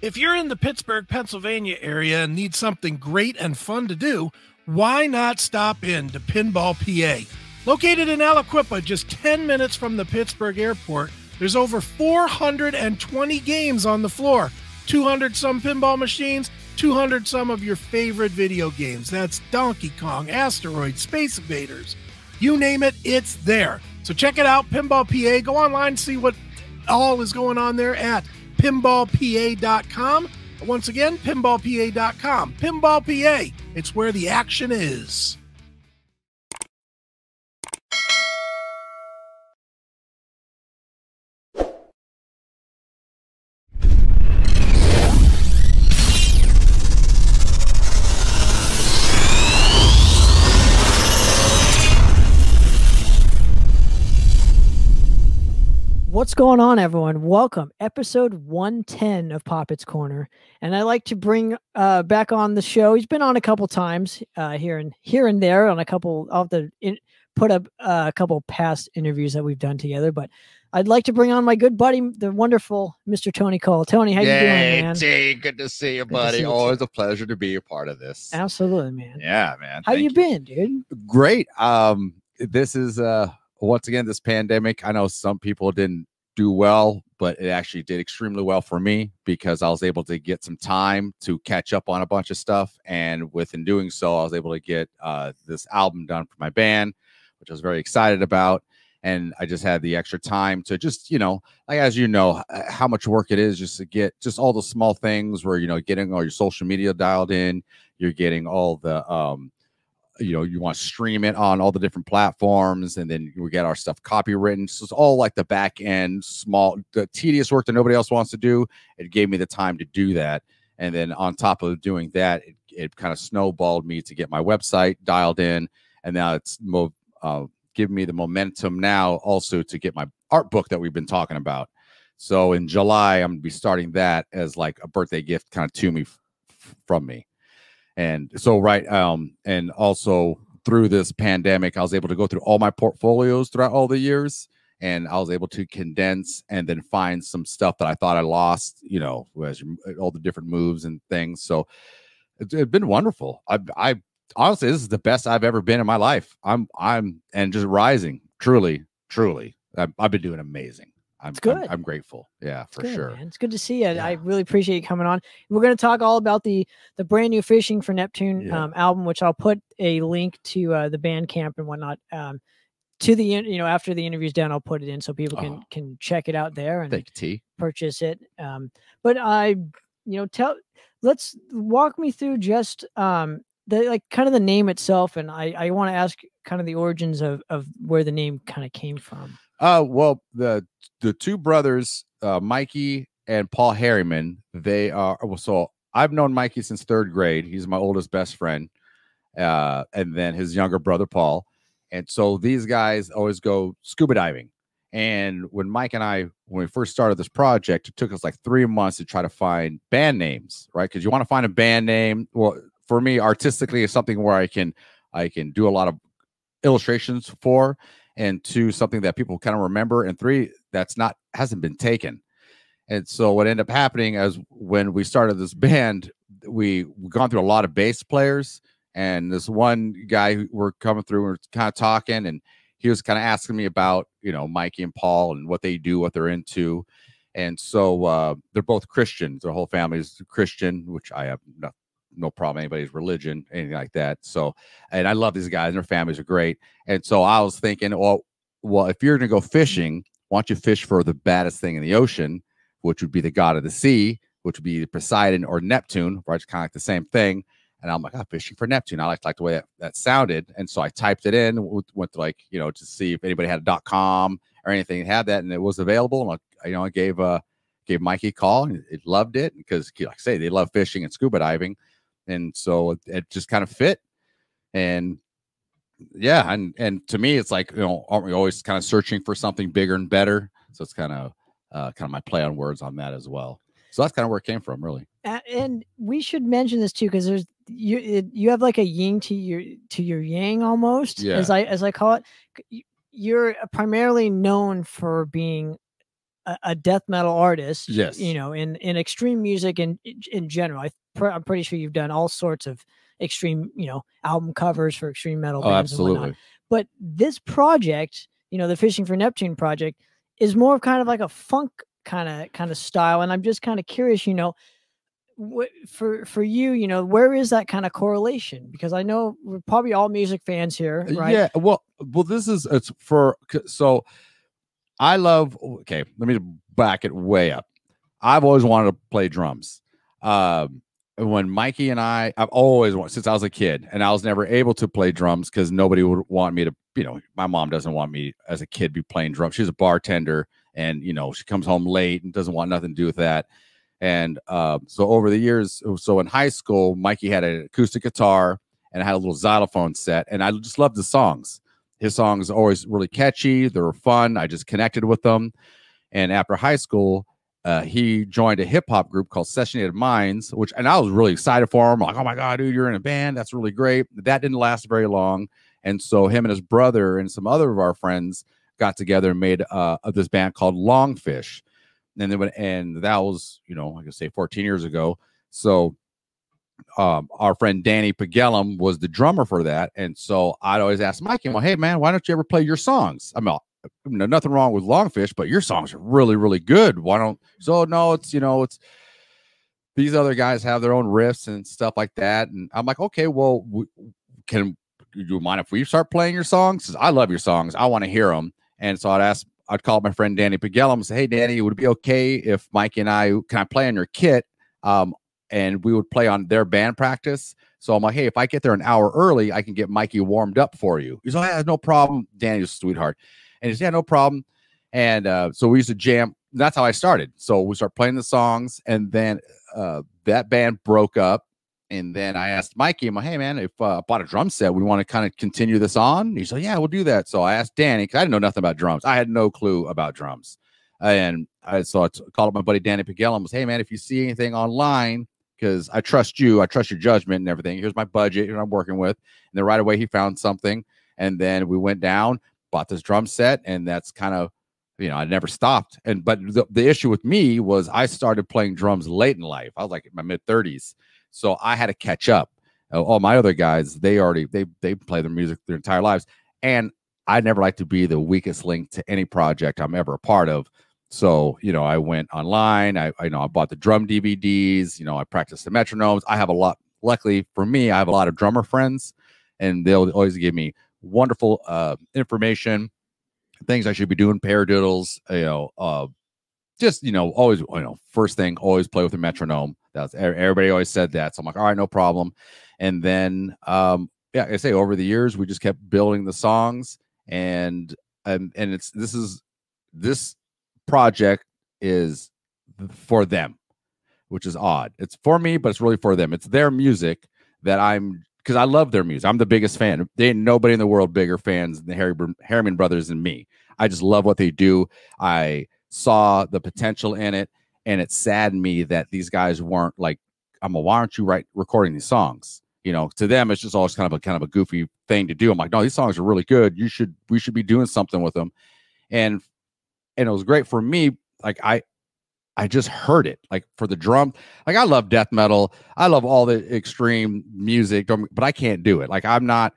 If you're in the Pittsburgh, Pennsylvania area and need something great and fun to do, why not stop in to Pinball PA? Located in Aliquippa, just 10 minutes from the Pittsburgh airport, there's over 420 games on the floor, 200 some pinball machines, 200 some of your favorite video games. That's Donkey Kong, Asteroid, Space Invaders. You name it, it's there. So check it out, Pinball PA. Go online and see what all is going on there at pinballpa.com. Once again, pinballpa.com. Pinball PA, it's where the action is. What's going on, everyone? Welcome, episode 110 of Poppet's Corner. And I like to bring back on the show. He's been on a couple times here and there on a couple of put up a couple past interviews that we've done together. But I'd like to bring on my good buddy, the wonderful Mr. Tony Koehl. Tony, how you doing, man? T, good to see you, buddy. Always a pleasure to be a part of this. Absolutely, man. Yeah, man. How you been, dude? Great. This is once again, this pandemic, I know some people didn't do well, but it actually did extremely well for me because I was able to get some time to catch up on a bunch of stuff. And within doing so, I was able to get this album done for my band, which I was very excited about. And I just had the extra time to just, like, as you know, how much work it is just to get just all the small things where, getting all your social media dialed in, you're getting all the, you want to stream it on all the different platforms, and then we get our stuff copywritten. So it's all like the back end, the tedious work that nobody else wants to do. It gave me the time to do that. And then on top of doing that, it kind of snowballed me to get my website dialed in. And now it's giving me the momentum now also to get my art book that we've been talking about. So in July, I'm going to be starting that as like a birthday gift kind of to me from me. And so, and also through this pandemic, I was able to go through all my portfolios throughout all the years, and I was able to condense and then find some stuff that I thought I lost, as all the different moves and things. So it's been wonderful. I honestly, this is the best I've ever been in my life. I'm and just rising. Truly. I've been doing amazing. It's good. I'm grateful. Yeah, for sure. Man. It's good to see you. Yeah. I really appreciate you coming on. We're going to talk all about the brand new Fishing for Neptune album, which I'll put a link to the Bandcamp and whatnot. To the after the interview's done, I'll put it in so people can check it out there and purchase it. But let's walk me through just kind of the name itself, and I want to ask kind of the origins of where the name kind of came from. Well, the two brothers, Mikey and Paul Harriman, so I've known Mikey since 3rd grade. He's my oldest best friend. And then his younger brother, Paul. And so these guys always go scuba diving. And when Mike and when we first started this project, it took us like 3 months to try to find band names, right? Because you want to find a band name. Well, for me, artistically, it's something where I can do a lot of illustrations for, and 2, something that people kind of remember, and 3, hasn't been taken. And so what ended up happening is when we started this band, we've gone through a lot of bass players, and this one guy who we're coming through, we're kind of talking, and he was kind of asking me about, Mikey and Paul and what they do, what they're into. And so they're both Christians. Their whole family is Christian, which I have no problem, anybody's religion, anything like that. So, and I love these guys, and their families are great. And so I was thinking, well, if you're going to go fishing, why don't you fish for the baddest thing in the ocean, which would be the god of the sea, which would be Poseidon or Neptune, right? It's kind of like the same thing. And I'm like, fishing for Neptune. I like the way that sounded. And so I typed it in, went to to see if anybody had a .com or anything that had that, and it was available. And I gave Mikey a call, and it loved it because, like I say, they love fishing and scuba diving. And so it just kind of fit. And yeah, and to me, it's like, aren't we always kind of searching for something bigger and better? So it's kind of my play on words on that as well. So that's kind of where it came from, really. And we should mention this too, because you have like a yin to your yang almost, as I call it. You're primarily known for being a death metal artist, Yes. you know, in extreme music and in general. I'm pretty sure you've done all sorts of extreme, you know, album covers for extreme metal bands and whatnot. But this project, you know, the Fishing for Neptune project, is more of kind of like a funk kind of style. And I'm just kind of curious, you know, for you, you know, where is that kind of correlation? Because I know we're probably all music fans here, right? Yeah. Well, it's for, so I love, okay, let me back it way up. I've always wanted to play drums. When Mikey and I've always wanted, since I was a kid, and I was never able to play drums because nobody would want me to, you know, my mom doesn't want me as a kid be playing drums. She's a bartender, and, you know, she comes home late and doesn't want nothing to do with that. And so over the years, so in high school, Mikey had an acoustic guitar and I had a little xylophone set, and I just loved the songs. His songs are always really catchy. They were fun. I just connected with them. And after high school, he joined a hip hop group called Sessionated Minds, and I was really excited for him. I'm like, oh my God, dude, you're in a band. That's really great. That didn't last very long. And so him and his brother and some other of our friends got together and made this band called Longfish. And that was, you know, I could say 14 years ago. So our friend Danny Pagellum was the drummer for that. And so I'd always ask Mikey, well, hey man, why don't you ever play your songs? I mean, nothing wrong with Longfish, but your songs are really, really good. Why don't, so no, it's, you know, it's these other guys have their own riffs and stuff like that. And I'm like, okay, well, do you mind if we start playing your songs? I love your songs. I want to hear them. And so I'd call my friend Danny Pagellum and say, hey, Danny, would it be okay if Mikey and can I play on your kit? And we would play on their band practice. So I'm like, hey, if I get there an hour early, I can get Mikey warmed up for you. He's like, yeah, no problem. Danny was a sweetheart. And he said, yeah, no problem. And so we used to jam. That's how I started. So we start playing the songs, and then that band broke up. And then I asked Mikey, I'm like, hey, man, if I bought a drum set, we want to kind of continue this on. And he said, yeah, we'll do that. So I asked Danny, because I didn't know nothing about drums. I had no clue about drums. And I called up my buddy Danny Pagellum and said, hey, man, if you see anything online, because I trust you, I trust your judgment and everything. Here's my budget I'm working with. And then right away he found something. And then we went down, bought this drum set, and that's kind of, you know, I never stopped. But the issue with me was I started playing drums late in life. I was like in my mid-30s. So I had to catch up. All my other guys, they play their music their entire lives. And I never like to be the weakest link to any project I'm ever a part of. So, you know, I went online. I bought the drum DVDs. You know, I practiced the metronomes. I have a lot. Luckily for me, I have a lot of drummer friends, and they'll always give me wonderful information, things I should be doing, paradiddles. You know, just, you know, always, you know, first thing, always play with a metronome. That's everybody always said that. So I'm like, all right, no problem. And then, yeah, I say over the years we just kept building the songs, and this project is for them, which is odd. It's for me, but it's really for them. It's their music because I love their music. I'm the biggest fan. There ain't nobody in the world bigger fans than the Harriman brothers and me. I just love what they do. I saw the potential in it, and it saddened me that these guys weren't like, why aren't you recording these songs? You know, to them, it's just always kind of a goofy thing to do. I'm like, no, these songs are really good. We should be doing something with them. And it was great for me. Like I just heard it, like for the drum. Like I love death metal. I love all the extreme music, but I can't do it. Like I'm not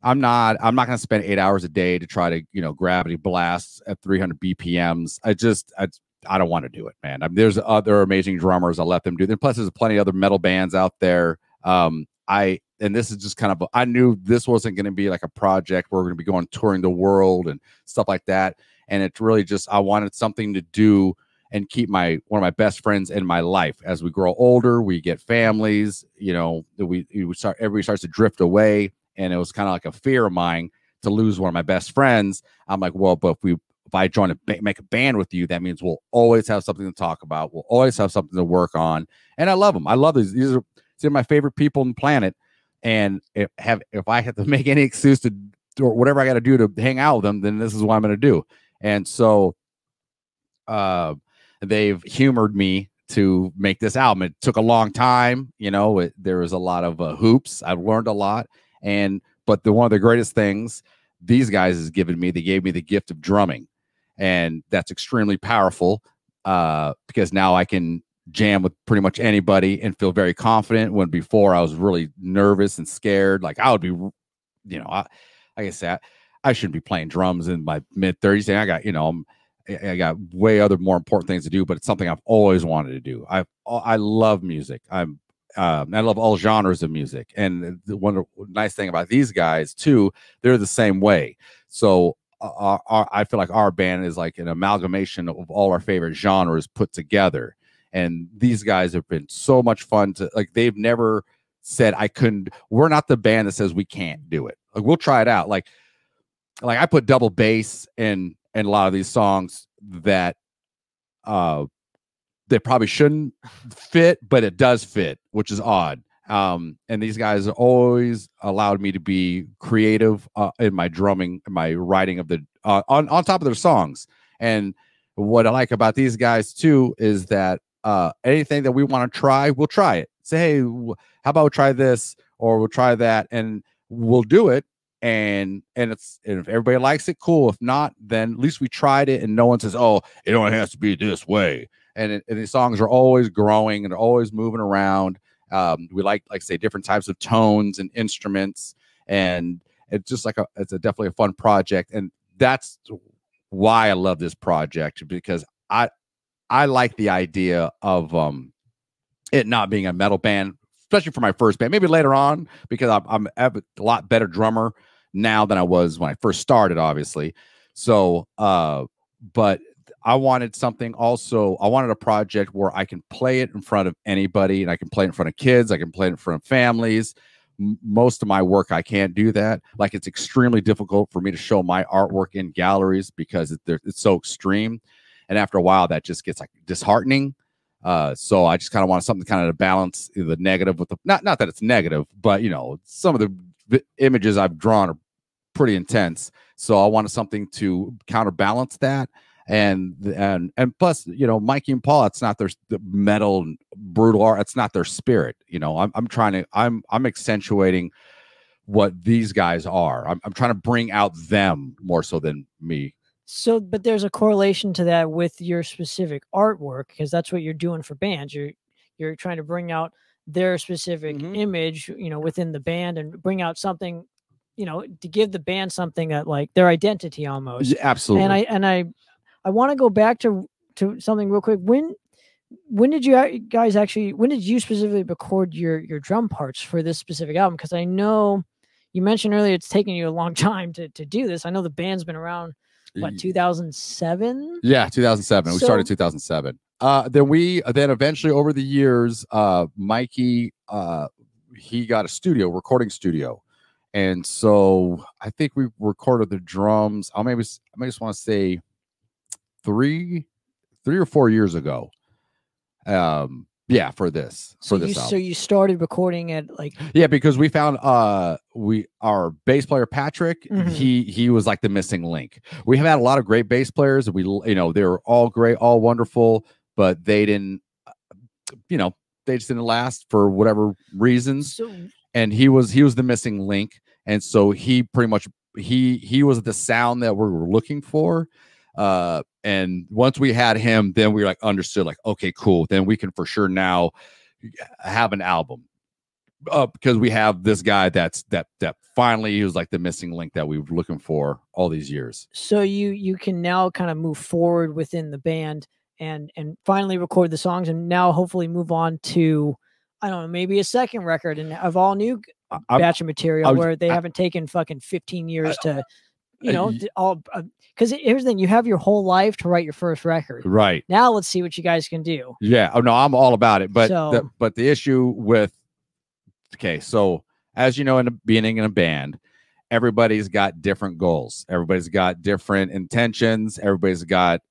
going to spend 8 hours a day to try to, you know, gravity blasts at 300 BPMs. I don't want to do it, man. There's other amazing drummers. I'll let them do it. And plus there's plenty of other metal bands out there. And this is just kind of, I knew this wasn't going to be like a project where we're going to be going touring the world and stuff like that. And it's really just, I wanted something to do and keep one of my best friends in my life. As we grow older, we get families, you know, everybody starts to drift away. And it was kind of like a fear of mine to lose one of my best friends. I'm like, well, but if I join make a band with you, that means we'll always have something to talk about. We'll always have something to work on. And I love them. I love these. These are my favorite people on the planet. And if I have to make any excuse to do whatever I got to do to hang out with them, then this is what I'm going to do. And so they've humored me to make this album. It took a long time. You know, there was a lot of hoops. I've learned a lot. But one of the greatest things these guys has given me, they gave me the gift of drumming. and that's extremely powerful because now I can jam with pretty much anybody and feel very confident, when before I was really nervous and scared. Like I would be, like I said, I shouldn't be playing drums in my mid-30s. And I got, I got way other more important things to do, but it's something I've always wanted to do. I love music. I love all genres of music. And the nice thing about these guys too, they're the same way. So I feel like our band is like an amalgamation of all our favorite genres put together. And these guys have been so much fun to, like, they've never said I couldn't. We're not the band that says we can't do it. Like, we'll try it out. Like I put double bass in a lot of these songs that they probably shouldn't fit, but it does fit, which is odd. And these guys always allowed me to be creative in my drumming, my writing of the on top of their songs. And what I like about these guys too is that anything that we want to try, we'll try it. Say, hey, how about we try this, or we'll try that, and we'll do it. And if everybody likes it, cool. If not, then at least we tried it, and no one says, oh, it only has to be this way. And these songs are always growing and they're always moving around. We like say different types of tones and instruments, and it's just like it's definitely a fun project. And that's why I love this project, because I like the idea of it not being a metal band, especially for my first band. Maybe later on, because I'm a lot better drummer now than I was when I first started, obviously. So, but I wanted something also. I wanted a project where I can play it in front of anybody, and I can play it in front of kids. I can play it in front of families. Most of my work, I can't do that. Like, it's extremely difficult for me to show my artwork in galleries because it's so extreme. And after a while, that just gets like disheartening. So I just kind of want something kind of to balance the negative with the, not that it's negative, but some of the images I've drawn are pretty intense. So I wanted something to counterbalance that. And plus, Mikey and Paul, it's not their metal brutal art. It's not their spirit. I'm accentuating what these guys are. I'm trying to bring out them more so than me. So, but there's a correlation to that with your specific artwork, because that's what you're doing for bands. You're trying to bring out their specific image, within the band, and bring out something, to give the band something that, like, their identity almost. Yeah, absolutely. And I want to go back to something real quick. When did you guys when did you specifically record your drum parts for this specific album? Because I know you mentioned earlier it's taken you a long time to do this. I know the band's been around. What, 2007? Yeah, 2007. We started 2007. Then eventually over the years, Mikey, he got a recording studio. And so I think we recorded the drums. I maybe just want to say three or 4 years ago. For this album. So you started recording it because we found our bass player Patrick, he was like the missing link. We have had a lot of great bass players, and they were all great, all wonderful, but they didn't they just didn't last for whatever reasons. And he was the missing link, and so he pretty much he was the sound that we were looking for. And once we had him, then we understood okay, cool. Then we can for sure now have an album, because we have this guy that finally he was like the missing link that we were looking for all these years. So you can now kind of move forward within the band and finally record the songs, and now hopefully move on to, I don't know, maybe a second record and of all new batch of material where they haven't taken fucking 15 years to. Because here's the thing, you have your whole life to write your first record. Right. Now let's see what you guys can do. Yeah. Oh no, I'm all about it. But the issue with, so as you know, in the beginning in a band, everybody's got different goals. Everybody's got different intentions. Everybody's got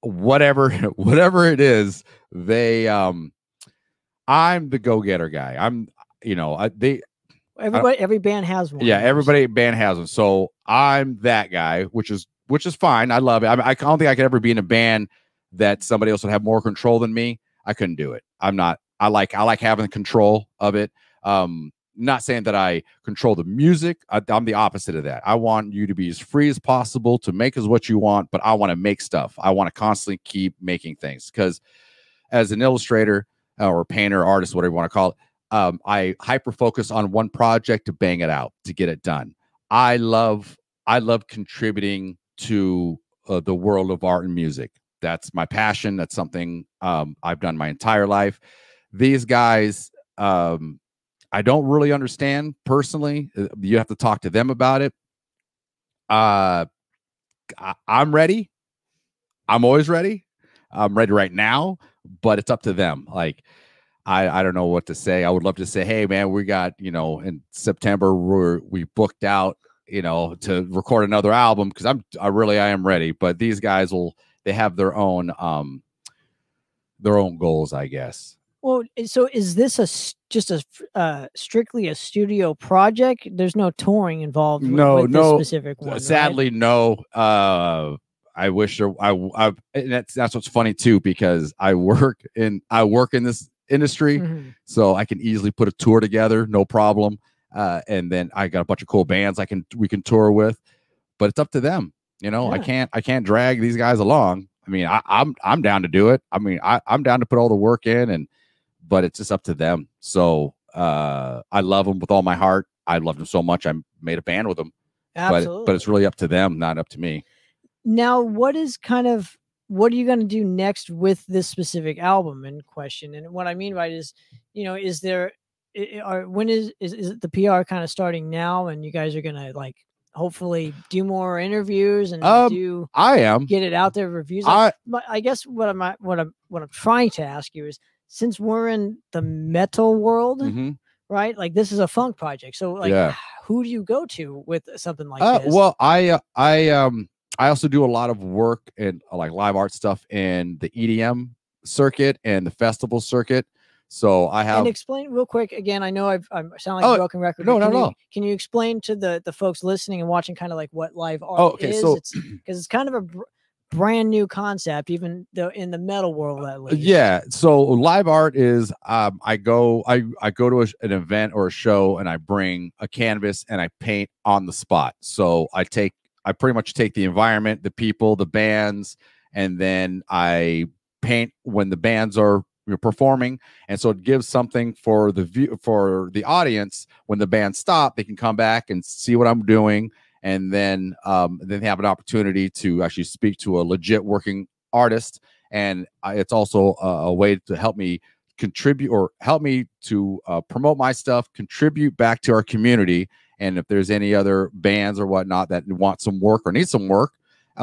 whatever it is. They I'm the go-getter guy. Every band has one. Yeah, every band has one. So I'm that guy, which is fine. I love it. I don't think I could ever be in a band that somebody else would have more control than me. I couldn't do it. I'm not. I like having control of it. not saying that I control the music. I'm the opposite of that. I want you to be as free as possible to make as what you want, but I want to make stuff. I want to constantly keep making things, because as an illustrator or painter, artist, whatever you want to call it, I hyper focus on one project to bang it out, to get it done. I love contributing to the world of art and music. That's my passion. That's something I've done my entire life. These guys, I don't really understand personally. You have to talk to them about it. I'm ready. I'm always ready. I'm ready right now, but it's up to them. Like, I don't know what to say. I would love to say, hey man, we got, in September we booked out, to record another album, because I am ready. But these guys they have their own goals, I guess. Well, so is this just a strictly a studio project? There's no touring involved with this specific one. Sadly, right? No. I wish there. And that's what's funny too, because I work in this industry, so I can easily put a tour together, no problem. And then I got a bunch of cool bands we can tour with, but it's up to them. Yeah. I can't drag these guys along. I mean, I'm down to do it. I mean, I'm down to put all the work in, but it's just up to them. So I love them with all my heart. I loved them so much, I made a band with them. Absolutely. But it's really up to them, not up to me. Now, what are you going to do next with this specific album in question? And what I mean by it is, is there, when is it the PR kind of starting now, and you guys are going to like hopefully do more interviews and get it out there, reviews? I guess what I'm trying to ask you is, since we're in the metal world, right? Like, this is a funk project, so like, who do you go to with something like this? Well, I also do a lot of work in like live art stuff in the EDM circuit and the festival circuit. So I have. And explain real quick again. I know I sound like a broken record. No, no. Can you explain to the folks listening and watching kind of like what live art is? So because it's kind of a brand new concept, even though in the metal world at least. Yeah. So live art is I go to an event or a show, and I bring a canvas and I paint on the spot. So I pretty much take the environment, the people, the bands, and then I paint when the bands are performing. And so it gives something for the audience. When the band stop, they can come back and see what I'm doing. And then they have an opportunity to actually speak to a legit working artist. And it's also a way to help me contribute, or help me to promote my stuff, contribute back to our community. And if there's any other bands or whatnot that want some work or need some work,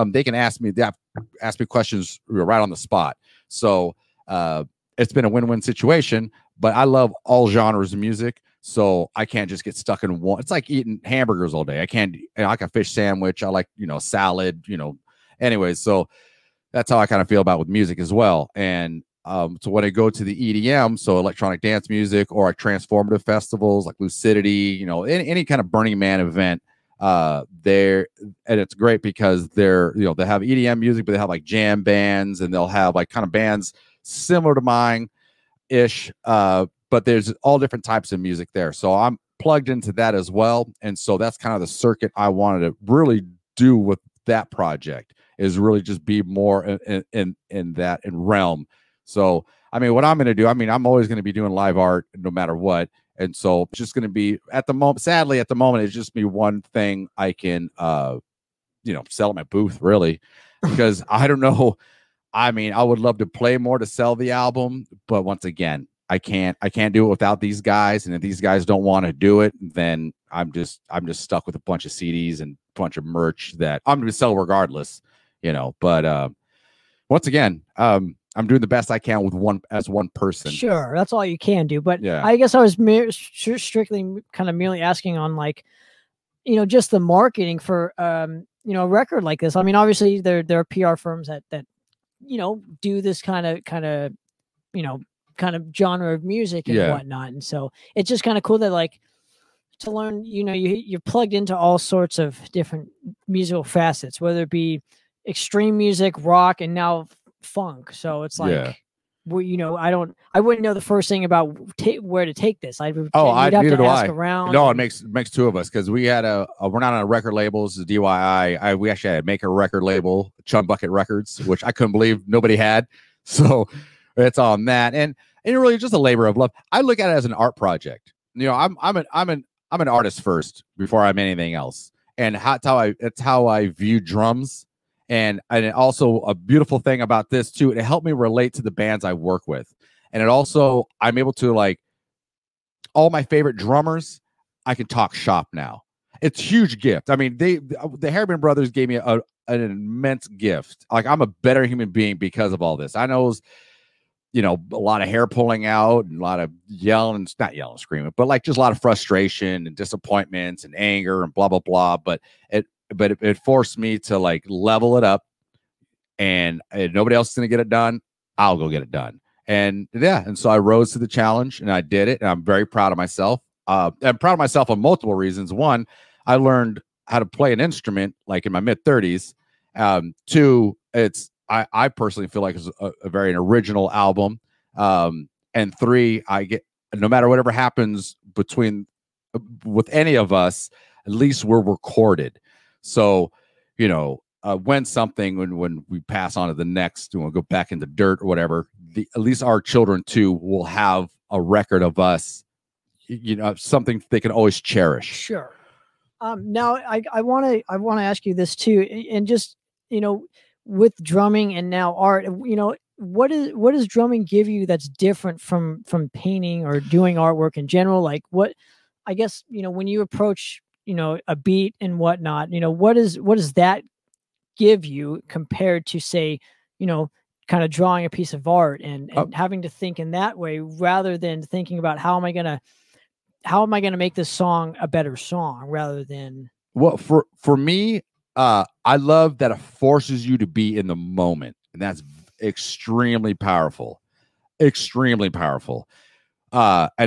they can ask me questions right on the spot. So it's been a win-win situation. But I love all genres of music, so I can't just get stuck in one. It's like eating hamburgers all day. I can't. I like a fish sandwich. I like salad. Anyways, so that's how I kind of feel about with music as well. And so when I go to the EDM, so electronic dance music, or transformative festivals like Lucidity, any kind of Burning Man event, and it's great because they have EDM music, but they have like jam bands, and they'll have like kind of bands similar to mine ish, but there's all different types of music there. So I'm plugged into that as well. And so that's kind of the circuit I wanted to really do with that project, is really just be more in that realm. So, I mean, what I'm going to do, I'm always going to be doing live art no matter what. And so it's just going to be sadly, at the moment, it's just me one thing I can, sell at my booth, really, because I don't know. I mean, I would love to play more to sell the album, but once again, I can't do it without these guys. And if these guys don't want to do it, then I'm just stuck with a bunch of CDs and a bunch of merch that I'm going to sell regardless, but once again, I'm doing the best I can with one person. Sure, that's all you can do. But yeah. I guess I was strictly kind of merely asking on, like, just the marketing for a record like this. I mean, obviously there are PR firms that do this kind of genre of music and whatnot. And so it's just kind of cool that, like, to learn, you're plugged into all sorts of different musical facets, whether it be extreme music, rock, and now funk. So it's like, well, you know, I wouldn't know the first thing about where to take this. You'd I have neither to do ask I. around. No, it makes two of us because we had we're not on a record label. This is DIY. We actually had to make a record label, Chum Bucket Records, which I couldn't believe nobody had. So it's on that, and really just a labor of love. I look at it as an art project. You know, I'm an artist first before I'm anything else, and it's how I view drums. And also a beautiful thing about this too, it helped me relate to the bands I work with. And it also, I'm able to, like, all my favorite drummers, I can talk shop now. It's a huge gift. I mean, the Harriman brothers gave me an immense gift. Like, I'm a better human being because of all this. I know it was, you know, a lot of hair pulling out and a lot of yelling, not yelling, screaming, but like just a lot of frustration and disappointments and anger and blah, blah, blah. But it forced me to, like, level it up, and nobody else is going to get it done. I'll go get it done. And yeah, and so I rose to the challenge and I did it. And I'm very proud of myself. I'm proud of myself on multiple reasons. One, I learned how to play an instrument like in my mid-30s. Two, I personally feel like it's a very original album. And three, I get, no matter whatever happens with any of us, at least we're recorded. So, you know, when we pass on to the next, we'll go back into dirt or whatever, at least our children too will have a record of us, you know, something they can always cherish. Sure. Now I want to ask you this too, and just, you know, with drumming and now art, you know, what does drumming give you that's different from painting or doing artwork in general? Like, what, I guess, you know, when you approach, you know, a beat and whatnot, you know, what does that give you compared to, say, you know, kind of drawing a piece of art and having to think in that way rather than thinking about how am I going to make this song a better song rather than. Well, for me, I love that it forces you to be in the moment, and that's extremely powerful. And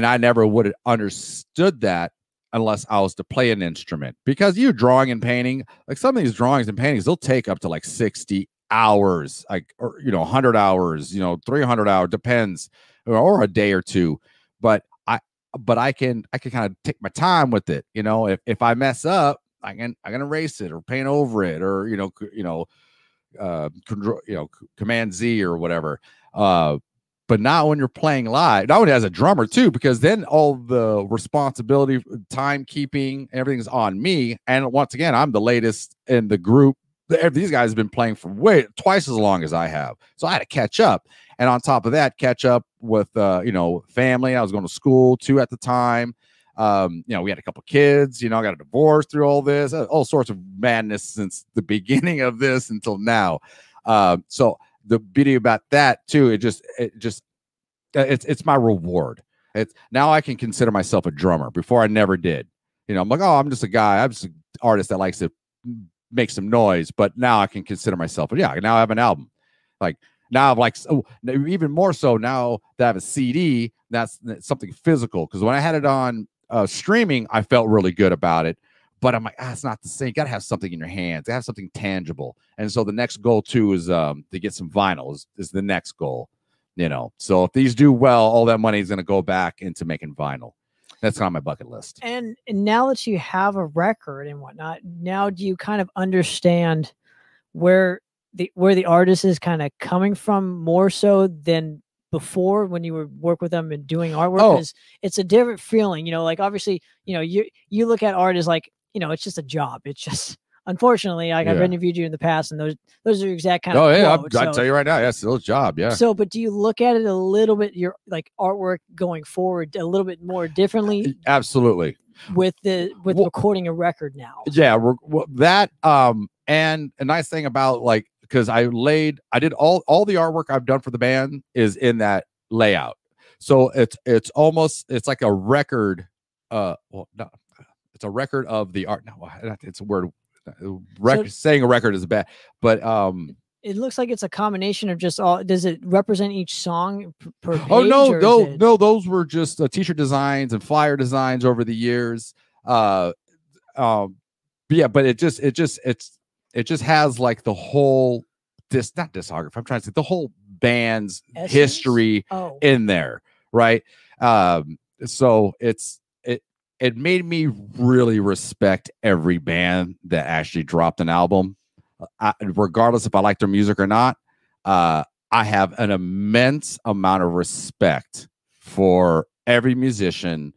I never would have understood that unless I was to play an instrument, because you drawing and painting, like some of these drawings and paintings, they'll take up to like 60 hours, like, or, you know, 100 hours, you know, 300 hours, depends, or a day or two. But I can kind of take my time with it. You know, if I mess up, I can erase it or paint over it, or, Command Z or whatever. But not when you're playing live, not only as a drummer too, because then all the responsibility, timekeeping, everything's on me. And once again, I'm the latest in the group. These guys have been playing for twice as long as I have. So I had to catch up. And on top of that, catch up with, family. I was going to school too at the time. We had a couple kids, I got a divorce through all this, all sorts of madness since the beginning of this until now. So the beauty about that too, it's my reward. It's now I can consider myself a drummer. Before I never did. I'm like, oh, I'm just a guy. I'm just an artist that likes to make some noise. But now I can consider myself. But yeah, now I have an album. Like now I've even more so now that I have a CD. That's something physical. Because when I had it on streaming, I felt really good about it. But I'm like, it's not the same. You got to have something in your hands. You have something tangible. And so the next goal too is to get some vinyl is the next goal. So if these do well, all that money is going to go back into making vinyl. That's on my bucket list. And now that you have a record and whatnot, now do you kind of understand where the artist is kind of coming from more so than before when you would work with them and doing artwork? Because it's a different feeling, like obviously, you look at art as like, it's just a job. It's just, unfortunately, I've interviewed you in the past, and those are exact kind of. Oh yeah, I'll tell you right now, yes, still a job, yeah. So, but do you look at it a little bit, your like artwork going forward, a little bit more differently? Absolutely. With recording a record now. Yeah, that and a nice thing about because I did all the artwork I've done for the band is in that layout. So it's like a record. It's a record of the art. No, it's a word. Saying a record is bad, but it looks like it's a combination of just all. Does it represent each song per page? Oh no, those were just t-shirt designs and flyer designs over the years. Yeah, but it just has like the whole not discography. I'm trying to say the whole band's Essence? history in there, right? So it made me really respect every band that actually dropped an album, regardless if I like their music or not. I have an immense amount of respect for every musician.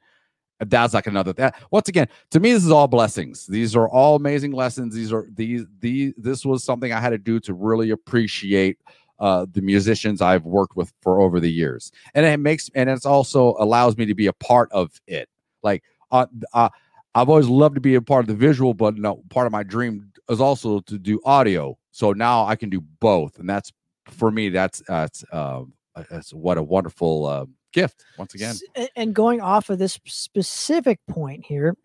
That's like another once again, to me, this is all blessings. These are all amazing lessons. This was something I had to do to really appreciate the musicians I've worked with for over the years. And it's also allows me to be a part of it. Like, I've always loved to be a part of the visual, but no, part of my dream is also to do audio. So now I can do both. And that's, for me, that's what a wonderful gift once again. And going off of this specific point here,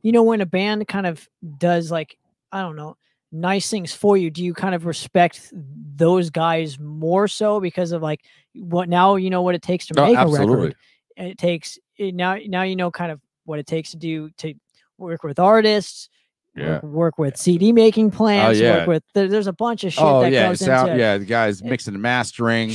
when a band kind of does, like, I don't know, nice things for you, do you kind of respect those guys more so because of, like, what now what it takes to make a record? And it takes now kind of what it takes to work with artists, work with CD making plants, work with there's a bunch of shit that goes into the guys mixing and mastering,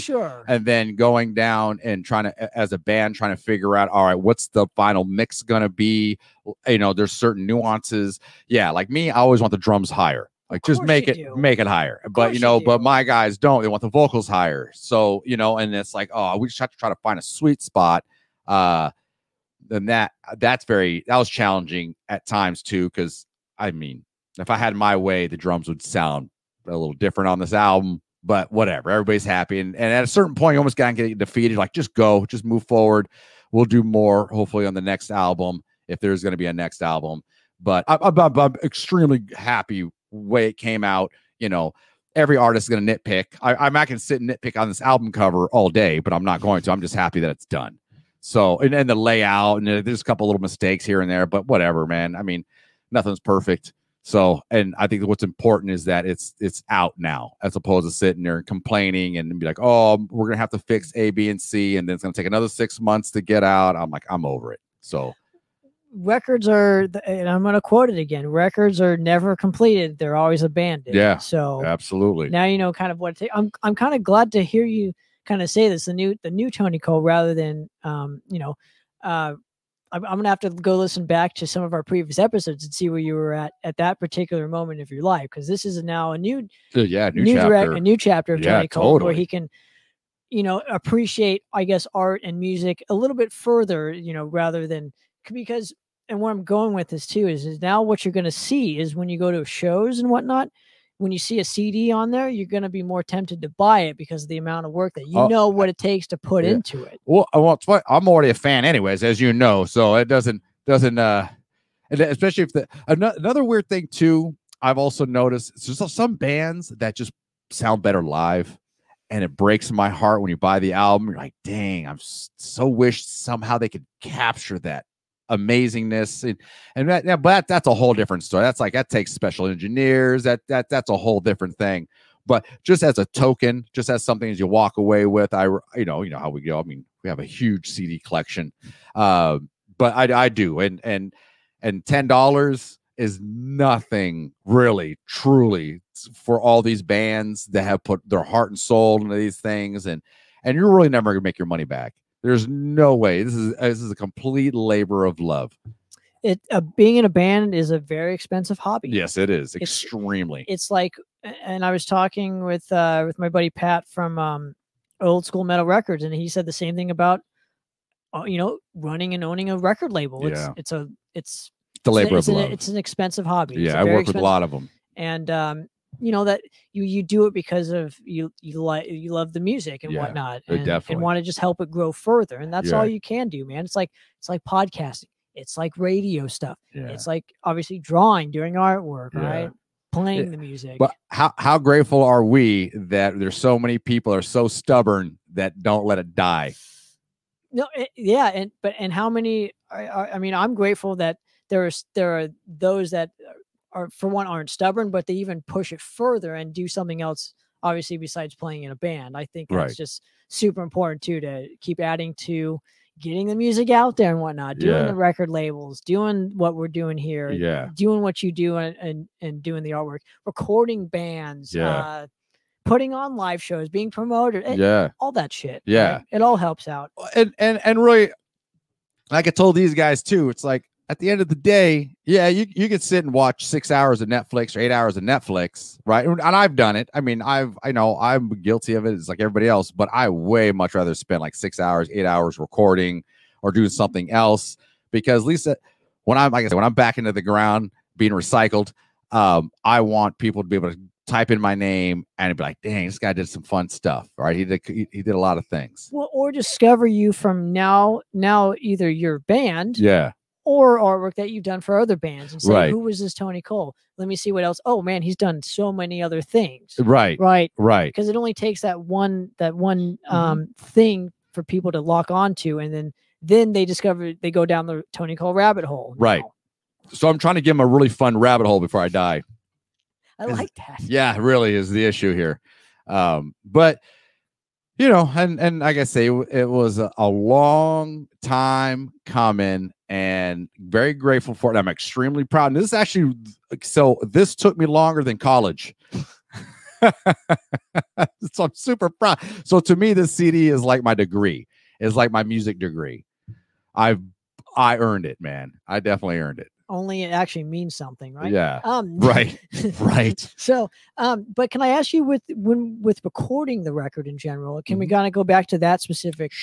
and then going down and trying to, as a band, trying to figure out, all right, what's the final mix gonna be? There's certain nuances. Like me, I always want the drums higher. Like, just make it higher. But but my guys don't. They want the vocals higher. So and it's like, we just have to try to find a sweet spot. Then that was challenging at times too, because I mean, if I had my way, the drums would sound a little different on this album, but whatever. Everybody's happy. And at a certain point, you almost got to get defeated. Like, just move forward. We'll do more, hopefully, on the next album, if there's going to be a next album. But I'm extremely happy way it came out. Every artist is going to nitpick. I'm not going to sit and nitpick on this album cover all day, but I'm not going to. I'm just happy that it's done. So, and the layout, and there's a couple little mistakes here and there, but whatever, man. I mean, nothing's perfect. So, and I think what's important is that it's out now, as opposed to sitting there and complaining and be like, we're going to have to fix A, B, and C, and then it's going to take another 6 months to get out. I'm like, I'm over it. So records are, and I'm going to quote it again, records are never completed. They're always abandoned. Yeah. So absolutely. Now kind of what it takes. I'm kind of glad to hear you kind of say this, the new Tony Koehl, rather than I'm gonna have to go listen back to some of our previous episodes and see where you were at that particular moment of your life, because this is now a new chapter of Tony Koehl, where he can appreciate, I guess, art and music a little bit further, rather than, because, and where I'm going with this too is now what you're going to see is when you go to shows and whatnot, when you see a CD on there, you're going to be more tempted to buy it because of the amount of work that what it takes to put into it. Well, I'm already a fan anyways, as you know, so it doesn't especially if another weird thing too, I've also noticed there's some bands that just sound better live, and it breaks my heart when you buy the album. You're like, dang, I'm so wish somehow they could capture that amazingness, but that's a whole different story. That takes special engineers. That's a whole different thing. But just as a token, just as something as you walk away with, you know how we go. I mean, we have a huge CD collection, but I do, and $10 is nothing really, truly, for all these bands that have put their heart and soul into these things, and you're really never gonna make your money back. There's no way. This is a complete labor of love. Being in a band is a very expensive hobby. Yes, it is. Extremely. It's like, and I was talking with my buddy Pat from Old School Metal Records, and he said the same thing about running and owning a record label. It's the labor of love. It's an expensive hobby. Yeah, I work with a lot of them, and that you do it because of you love the music and whatnot, and want to just help it grow further, and that's all you can do, man. It's like podcasting, it's like radio stuff, it's like obviously drawing, doing artwork, right, playing the music. But how grateful are we that there's so many people are so stubborn that don't let it die? No, and how many? I mean, I'm grateful that there are those that aren't stubborn, but they even push it further and do something else, obviously, besides playing in a band. I think that's just super important too, to keep adding to getting the music out there and whatnot, doing the record labels, doing what we're doing here, doing what you do, and doing the artwork, recording bands, putting on live shows, being promoted, all that shit. Yeah. Right? It all helps out. And really, like I told these guys too, it's like at the end of the day, yeah, you could sit and watch 6 hours of Netflix or 8 hours of Netflix, right? And I've done it. I mean, I know I'm guilty of it. It's like everybody else, but I way much rather spend like 6 hours, 8 hours recording or doing something else, because at least when I'm, like I said, when I'm back into the ground being recycled, I want people to be able to type in my name and be like, dang, this guy did some fun stuff, right? He did a lot of things. Well, or discover you from now either your band, or artwork that you've done for other bands, and say, who was this Tony Koehl? Let me see what else. Oh man, he's done so many other things. Right. Because it only takes that one thing for people to lock onto, and then they discover, they go down the Tony Koehl rabbit hole. Right. So I'm trying to give him a really fun rabbit hole before I die. I like that. Yeah, really is the issue here. But you know, and like I say, it was a long time coming, and very grateful for it. I'm extremely proud. And this is actually, so this took me longer than college. So I'm super proud. So to me, this CD is like my degree. It's like my music degree. I earned it, man. I definitely earned it. Only it actually means something, right? Yeah. Right. So, but can I ask you, with recording the record in general, can we kind of go back to that specific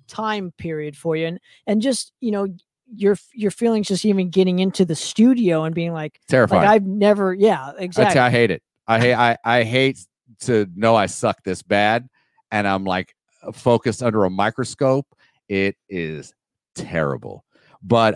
time period for you, and just, you know, your feelings just even getting into the studio and being like terrified. Like I've never, exactly. I hate it. I hate to know I suck this bad, and I'm like focused under a microscope. It is terrible. But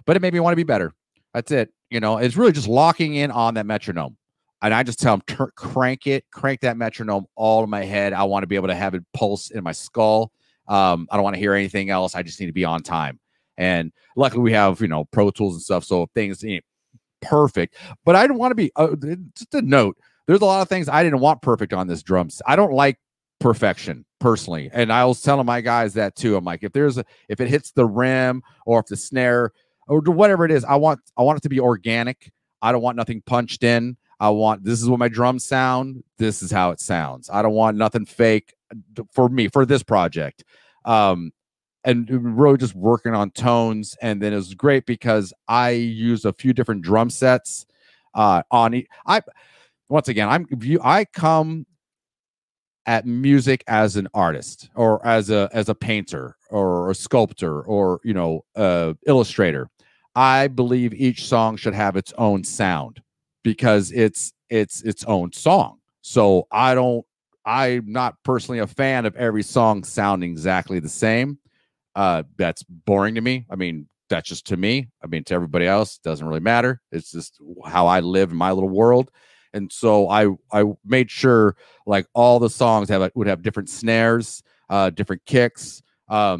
it made me want to be better. That's it. You know, it's really just locking in on that metronome. And I just tell them, crank that metronome all in my head. I want to be able to have it pulse in my skull. I don't want to hear anything else. I just need to be on time. And luckily we have, you know, Pro Tools and stuff, so things ain't perfect. But I don't want to be, just a note, there's a lot of things I didn't want perfect on this drums. I don't like perfection personally, and I was telling my guys that too. I'm like, if it hits the rim, or if the snare or whatever it is, I want it to be organic. I don't want nothing punched in. This is what my drums sound. This is how it sounds. I don't want nothing fake for me, for this project. And really just working on tones. And then it was great because I used a few different drum sets once again, I come at music as an artist, or as a painter, or a sculptor, or, you know, illustrator. I believe each song should have its own sound, because it's its own song. So I'm not personally a fan of every song sounding exactly the same. That's boring to me. I mean, that's just to me. I mean, to everybody else, it doesn't really matter. It's just how I live in my little world. And so I made sure like all the songs would have different snares, different kicks. I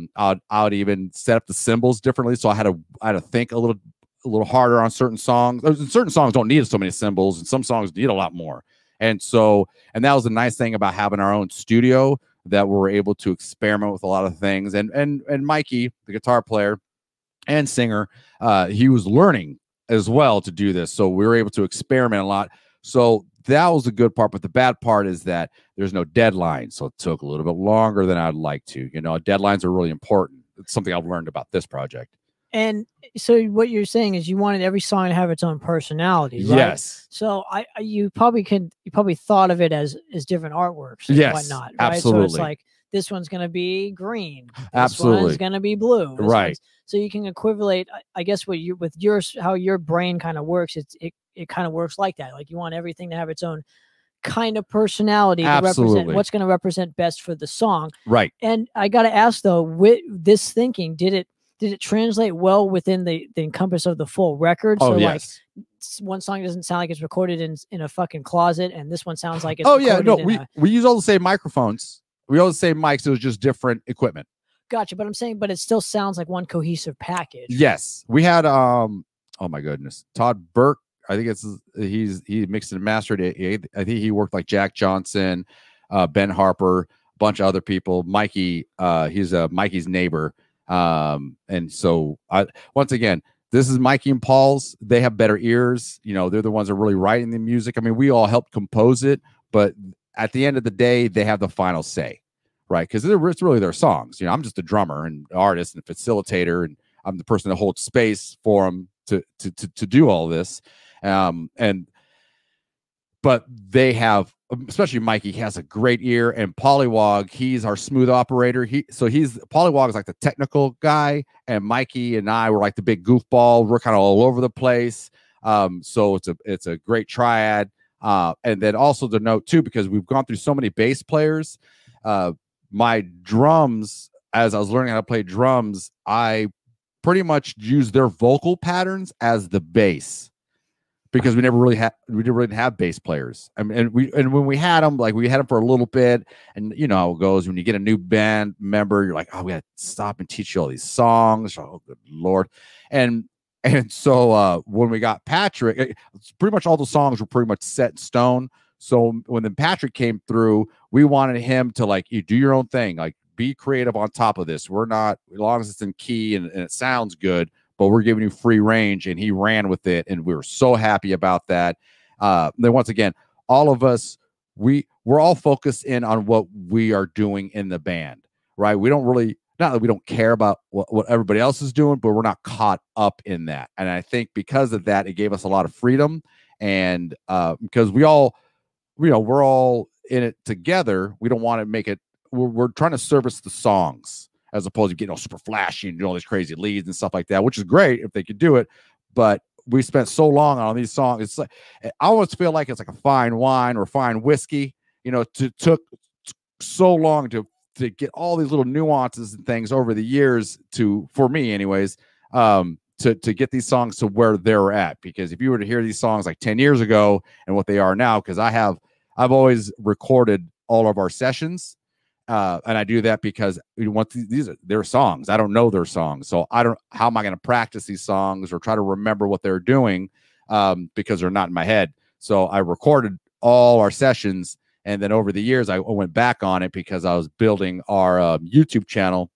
would even set up the cymbals differently. So I had to think a little harder on certain songs. Certain songs don't need so many cymbals, and some songs need a lot more. And that was the nice thing about having our own studio, that we're able to experiment with a lot of things. And Mikey, the guitar player and singer, he was learning as well to do this. So we were able to experiment a lot. So that was the good part. But the bad part is that there's no deadline. So it took a little bit longer than I'd like to. You know, deadlines are really important. It's something I've learned about this project. And so what you're saying is you wanted every song to have its own personality, right? Yes. So you probably thought of it as different artworks and whatnot, right? Absolutely. So it's like, this one's going to be green. Absolutely. This one's going to be blue. Right. So you can equivalate, I guess, how your brain kind of works. It kind of works like that. Like you want everything to have its own kind of personality to represent what's going to represent best for the song. Right. And I got to ask though, with this thinking, did it translate well within the encompass of the full record? Oh, so yes. Like one song doesn't sound like it's recorded in a fucking closet, and this one sounds like it's we use all the same microphones. We all the same mics. It was just different equipment. Gotcha. But I'm saying, but it still sounds like one cohesive package. Yes. We had oh my goodness, Todd Burke. I think he mixed and mastered it. I think he worked like Jack Johnson, Ben Harper, a bunch of other people. Mikey, he's Mikey's neighbor. And so once again, this is Mikey and Paul's. They have better ears. You know, they're the ones that are really writing the music. I mean, we all helped compose it, but at the end of the day, they have the final say, right? Because it's really their songs. I'm just a drummer and artist and facilitator, and I'm the person that holds space for them to do all this. But they have, especially Mikey, has a great ear, and Pollywog, he's our smooth operator. Pollywog is like the technical guy, and Mikey and I were like the big goofball. We're kind of all over the place. So it's a great triad. And then also to note too, because we've gone through so many bass players, my drums, as I was learning how to play drums, I pretty much use their vocal patterns as the bass, because we didn't really have bass players. I mean, and when we had them, like we had them for a little bit, and you know how it goes when you get a new band member, you're like, oh, we got to stop and teach you all these songs. Oh, good Lord. And so when we got Patrick, pretty much all the songs were pretty much set in stone. So when then Patrick came through, we wanted him to, like, you do your own thing, like be creative on top of this. We're not, as long as it's in key and it sounds good, but we're giving you free range. And he ran with it, and we were so happy about that. Then once again, all of us, we're all focused in on what we are doing in the band, right? We don't really, not that we don't care about what everybody else is doing, but we're not caught up in that. And I think because of that, it gave us a lot of freedom. And because we're all in it together, we don't want to make it, we're trying to service the songs as opposed to getting all super flashy and doing all these crazy leads and stuff like that, which is great if they could do it. But we spent so long on these songs. It's like, I almost feel like it's like a fine wine or fine whiskey, took so long to get all these little nuances and things over the years for me anyways, to get these songs to where they're at. Because if you were to hear these songs like 10 years ago and what they are now, because I've always recorded all of our sessions. And I do that because these are their songs. I don't know their songs. So how am I going to practice these songs or try to remember what they're doing? Because they're not in my head. So I recorded all our sessions. And then over the years, I went back on it because I was building our YouTube channel,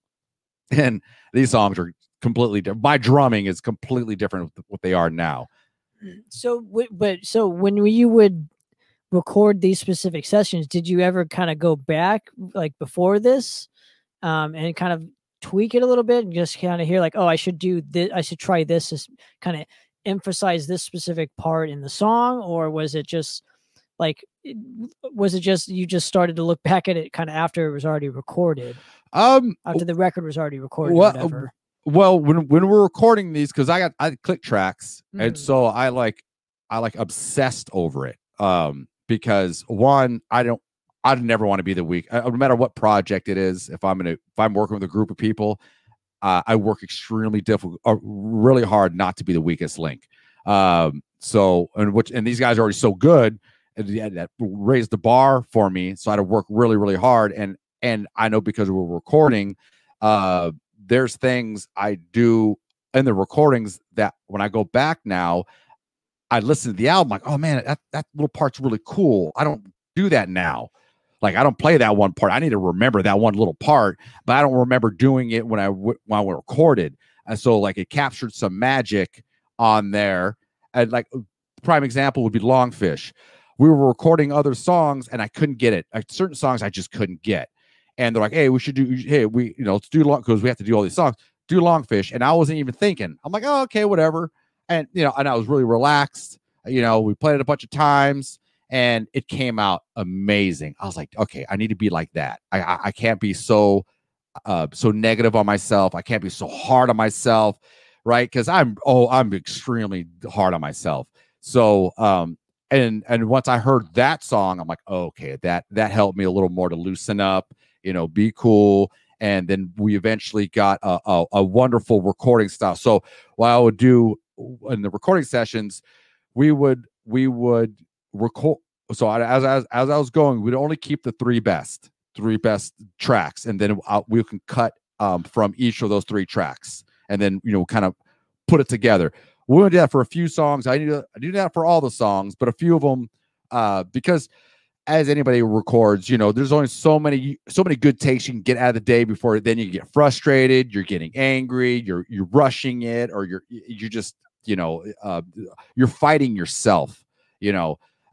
and these songs are completely different. My drumming is completely different with what they are now. So when you would record these specific sessions, did you ever kind of go back like before this and kind of tweak it a little bit and just kind of hear like, oh, I should do this, I should try this to kind of emphasize this specific part in the song? Or was it just like, you just started to look back at it kind of after it was already recorded, after the record was already recorded? Well, when we're recording these, because I click tracks, and so I obsessed over it. Because one, I'd never want to be the weak, no matter what project it is. If I'm working with a group of people, I work extremely really hard not to be the weakest link. And these guys are already so good, and that raised the bar for me. So I had to work really, really hard. And I know because we're recording, there's things I do in the recordings that when I go back now, I listen to the album like, oh man, that little part's really cool. I don't do that now. Like, I don't play that one part. I need to remember that one little part, but I don't remember doing it when we recorded. And so like it captured some magic on there. And like prime example would be Longfish. We were recording other songs and I couldn't get it. Like certain songs I just couldn't get. And they're like, hey, let's do long, because we have to do all these songs, do Longfish. And I wasn't even thinking. I'm like, oh, okay, whatever. And, and I was really relaxed. We played it a bunch of times and it came out amazing. I was like, okay, I need to be like that. I can't be so negative on myself. I can't be so hard on myself. Right. Cause I'm extremely hard on myself. So, and once I heard that song, I'm like, oh, okay, that helped me a little more to loosen up, be cool. And then we eventually got a wonderful recording style. So what I would do in the recording sessions, we would record. So as I was going, we'd only keep the three best tracks, and then we can cut from each of those three tracks, and then kind of put it together. We would do that for a few songs. I do that for all the songs, but a few of them, because as anybody records, there's only so many good takes you can get out of the day before then you get frustrated, you're getting angry, you're rushing it, or you're just you're fighting yourself,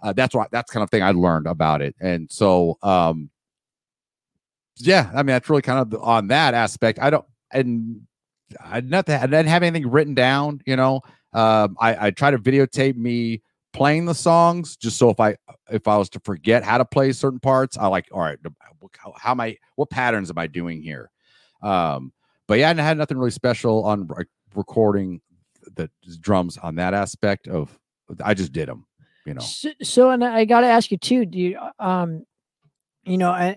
That's kind of thing I learned about it. And so, yeah, I mean, that's really kind of on that aspect. I didn't have anything written down, you know. I try to videotape me playing the songs, just so if I was to forget how to play certain parts, I like, all right, what patterns am I doing here? But yeah, I had nothing really special on recording the drums on that aspect of. I just did them, you know. So and I got to ask you too. Do you, you know,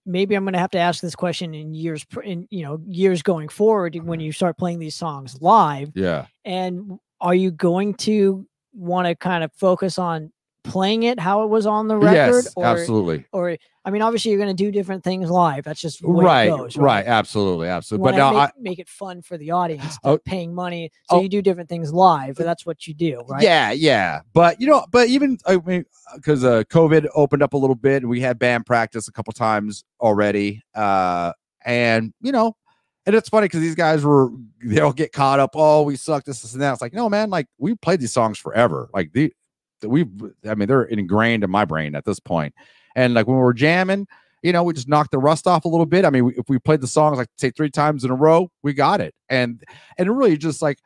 maybe I'm going to have to ask this question in years, years going forward when you start playing these songs live. Yeah. And are you going to want to kind of focus on playing it how it was on the record? Yes, absolutely. Or I mean, obviously you're going to do different things live. That's just the way it goes, right. Absolutely. But now make it fun for the audience. Paying money, so you do different things live. That's what you do, right? Yeah. But even I mean, because COVID opened up a little bit, and we had band practice a couple times already, and and it's funny because these guys they'll get caught up. Oh, we suck, this and that. It's like, no, man, like we played these songs forever. Like they're ingrained in my brain at this point. And like when we're jamming, we just knocked the rust off a little bit. I mean, if we played the songs like say 3 times in a row, we got it. And really just like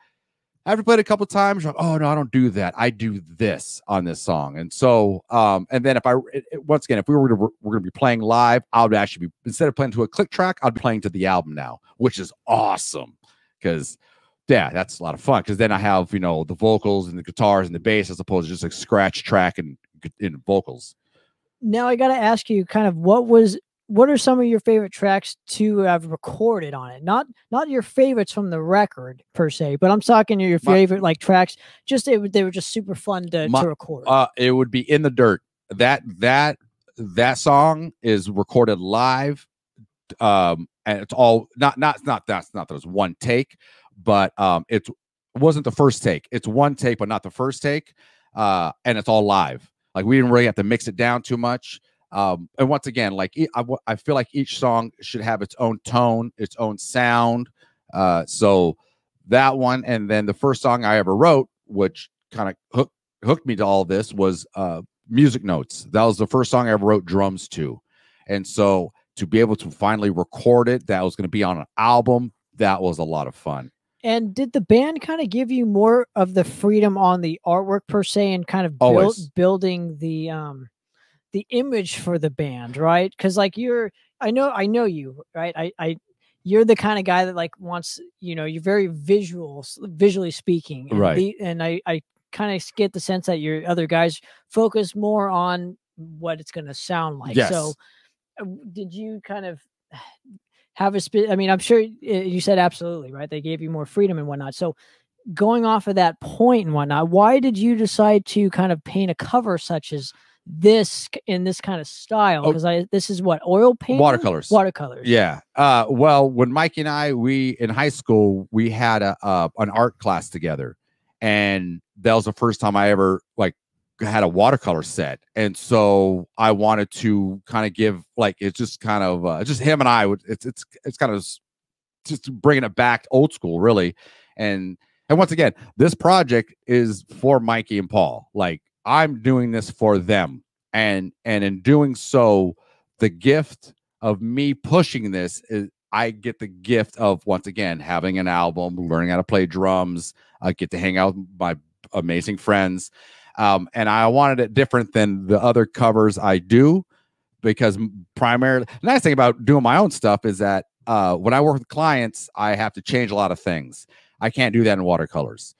after played a couple times, you're like, oh no, I don't do that. I do this on this song. And so, and then once again, if we're going to be playing live, I would actually be, instead of playing to a click track, I'd be playing to the album now, which is awesome because yeah, that's a lot of fun. Because then I have the vocals and the guitars and the bass as opposed to just a scratch track and in vocals. Now I got to ask you, kind of what are some of your favorite tracks to have recorded on it? Not your favorites from the record per se, but I'm talking your favorite like tracks. Just they were just super fun to record. It would be In the Dirt. That song is recorded live, and it's all not that was one take, but it wasn't the first take. It's one take, but not the first take, and it's all live. Like we didn't really have to mix it down too much. And once again, like I feel like each song should have its own tone, its own sound. So that one, and then the first song I ever wrote, which kind of hooked me to all this, was Music Notes. That was the first song I ever wrote drums to. And so to be able to finally record it, that was going to be on an album, that was a lot of fun. And did the band kind of give you more of the freedom on the artwork per se, and kind of building the image for the band, right? Because like I know you, right? You're the kind of guy that like wants, you're very visually speaking, and right? And I kind of get the sense that your other guys focus more on what it's going to sound like. Yes. So did you kind of have I mean, I'm sure you said absolutely, right? They gave you more freedom and whatnot. So going off of that point and whatnot, why did you decide to kind of paint a cover such as this in this kind of style? Because this is what, oil paint? Watercolors. Yeah. Well, when Mike and I, in high school, we had an art class together, and that was the first time I ever had a watercolor set. And so I wanted to kind of give it's just kind of just him and I it's kind of just bringing it back old school, really. And once again, this project is for Mikey and Paul. Like, I'm doing this for them, and in doing so, the gift of me pushing this is I get the gift of, once again, having an album, learning how to play drums. I get to hang out with my amazing friends. And I wanted it different than the other covers I do, because primarily, the nice thing about doing my own stuff is that when I work with clients, I have to change a lot of things. I can't do that in watercolors.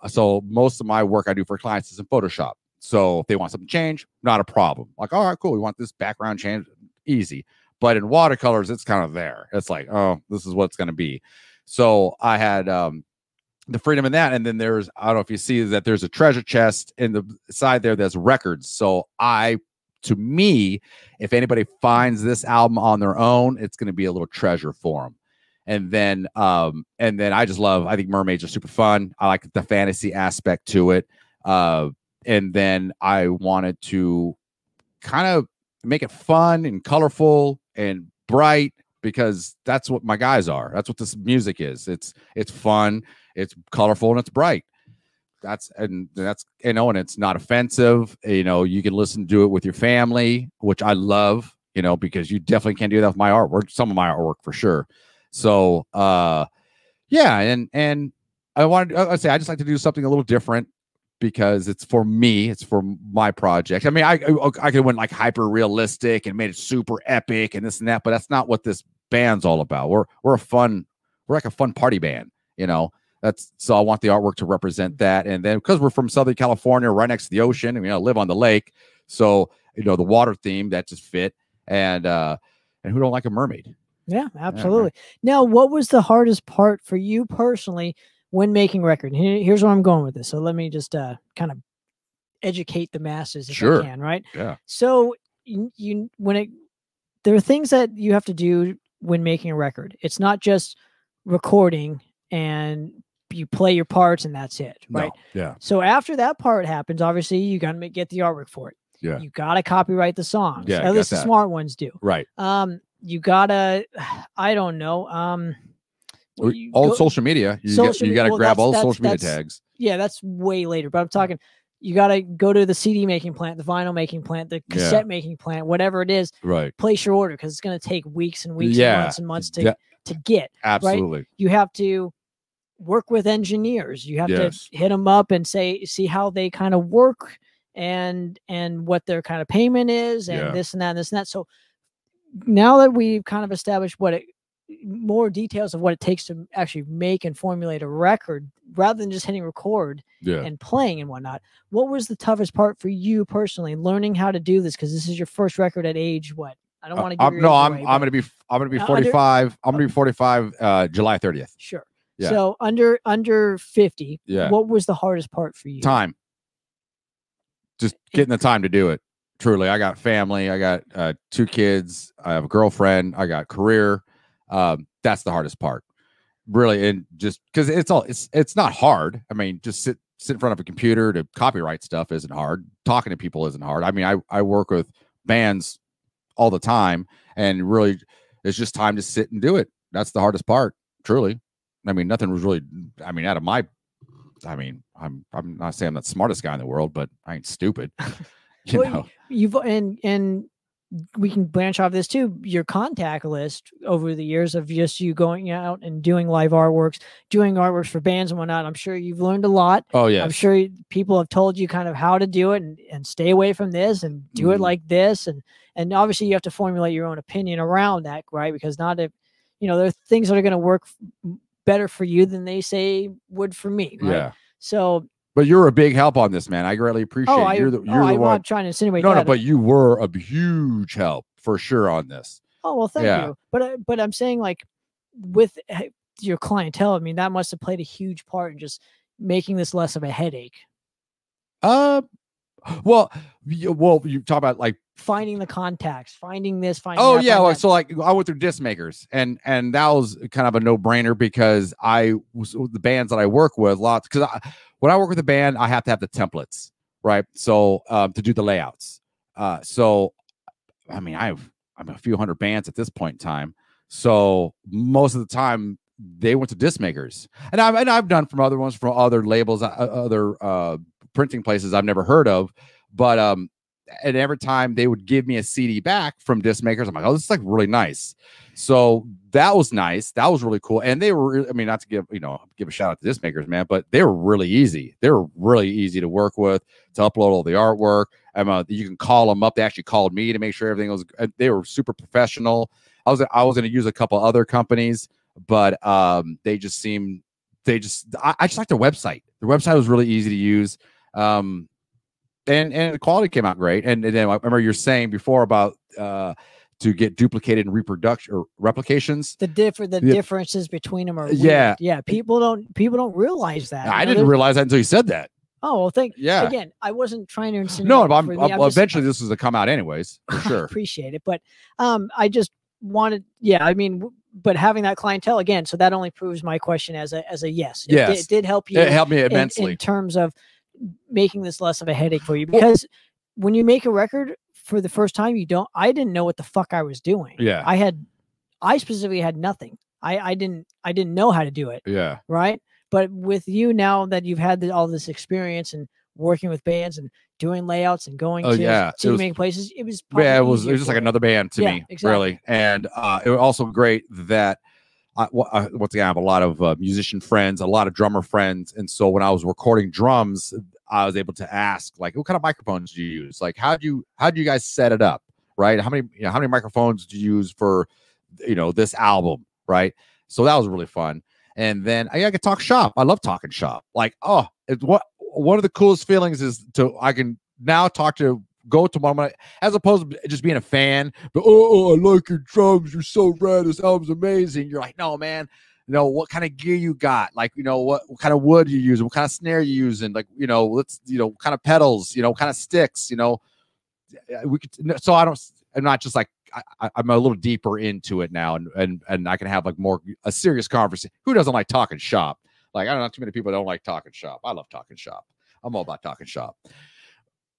So most of my work I do for clients is in Photoshop. So if they want something changed, not a problem. Like, all right, cool. We want this background change, easy. But in watercolors, it's kind of there. It's like, oh, this is what it's going to be. So I had the freedom in that. And then there's, I don't know if you see that there's a treasure chest in the side there that's records. So to me, if anybody finds this album on their own, it's going to be a little treasure for them. And then I think mermaids are super fun. I like the fantasy aspect to it. And then I wanted to kind of make it fun and colorful and bright, because that's what my guys are. That's what this music is. It's fun, it's colorful, and it's bright. and it's not offensive. You know, you can listen to it with your family, which I love, you know, because you definitely can't do that with my artwork, some of my artwork for sure. So yeah, and I just like to do something a little different because it's for me, it's for my project. I mean, I could went like hyper realistic and made it super epic and this and that, but that's not what this band's all about. We're like a fun party band, you know. So I want the artwork to represent that. And then because we're from Southern California, right next to the ocean, and, you know, live on the lake, so, you know, the water theme that just fit. And who don't like a mermaid? Yeah, absolutely. Now, what was the hardest part for you personally when making a record? Here's where I'm going with this. So let me just kind of educate the masses if I can, right? Yeah. So there are things that you have to do when making a record. It's not just recording and you play your parts and that's it, right? No. Yeah. So after that part happens, obviously you got to get the artwork for it. Yeah. You got to copyright the songs. Yeah, at least the smart ones do. Right. You gotta, I don't know. All social media. You got to grab all the social media tags. Yeah, that's way later. But I'm talking, you got to go to the CD making plant, the vinyl making plant, the cassette making plant, whatever it is. Right. Place your order because it's going to take weeks and weeks and months and months to get. Absolutely. Right? You have to work with engineers. You have to hit them up and see how they kind of work and what their kind of payment is and this and that and this and that. So now that we've kind of established more details of what it takes to actually make and formulate a record rather than just hitting record and playing and whatnot, what was the toughest part for you personally learning how to do this? Because this is your first record at age what? I don't want to give your age away, I'm gonna be 45. I'm gonna be 45 July 30th. Sure. Yeah. So under 50, what was the hardest part for you? Time. Just getting the time to do it. Truly, I got family. I got 2 kids. I have a girlfriend. I got career. That's the hardest part, really. And just because it's not hard. I mean, just sit in front of a computer to copyright stuff isn't hard. Talking to people isn't hard. I mean, I work with bands all the time, and really, it's just time to sit and do it. That's the hardest part, truly. I mean, nothing was really. I mean, I'm not saying I'm the smartest guy in the world, but I ain't stupid. You know. You've and we can branch off this too. Your contact list over the years of just you going out and doing live artworks, doing artworks for bands and whatnot. I'm sure you've learned a lot. Oh yeah. I'm sure people have told you kind of how to do it and stay away from this and do it like this. And obviously you have to formulate your own opinion around that, right? Because there are things that are going to work better for you than they say would for me. Right? Yeah. So. But you're a big help on this, man. I greatly appreciate it. You're the I'm one. not trying to insinuate No, but you were a huge help for sure on this. Oh, well, thank you. But I'm saying, like, with your clientele, I mean, that must have played a huge part in just making this less of a headache. Well, you talk about like finding the contacts, finding this, finding. Oh that, yeah, finding well, so like I went through disc makers, and that was kind of a no brainer because I was the bands that I work with lots because when I work with a band, I have to have the templates, right? So to do the layouts. So I mean, I'm a few hundred bands at this point in time. So most of the time they went to disc makers, and I've done from other ones from other labels, other printing places I've never heard of, but and every time they would give me a CD back from disc makers, I'm like, oh, this is like really nice. So that was nice. That was really cool. And they were, I mean, not to give a shout out to disc makers, man, but they were really easy. They were really easy to work with, to upload all the artwork. You can call them up. They actually called me to make sure everything was, they were super professional. I was going to use a couple other companies, but I just like the website. The website was really easy to use. And the quality came out great. And then I remember you're saying before about to get duplicated and reproduction or replications. The differences between them are weird. Yeah. People don't realize that. I didn't realize that until you said that. Oh, well, again, I wasn't trying to insinuate. No, but eventually this was to come out anyways, for sure. I appreciate it. But I just wanted, but having that clientele again, so that only proves my question as a yes. Yes. It did help you. It helped me immensely in terms of making this less of a headache for you, because when you make a record for the first time, I didn't know what the fuck I was doing. Yeah. I specifically had nothing. I didn't know how to do it. Yeah. Right. But with you now that you've had all this experience and working with bands and doing layouts and going to many places, it was probably it was just like another band to me, exactly. really. And it was also great that once again, I have a lot of musician friends, a lot of drummer friends, and so when I was recording drums, I was able to ask, like, what kind of microphones do you use? Like, how do you guys set it up, right? How many microphones do you use for this album, right? So that was really fun. And then I could talk shop. I love talking shop. Like, one of the coolest feelings is I can now go to one, as opposed to just being a fan. But I like your drums. You're so rad. This album's amazing. You're like, no, man. What kind of gear you got? Like, what kind of wood you using? What kind of snare you using? Like, what kind of pedals? What kind of sticks? We could. So I'm not just like. I'm a little deeper into it now, and I can have like a serious conversation. Who doesn't like talking shop? Like, I don't know, too many people don't like talking shop. I love talking shop. I'm all about talking shop.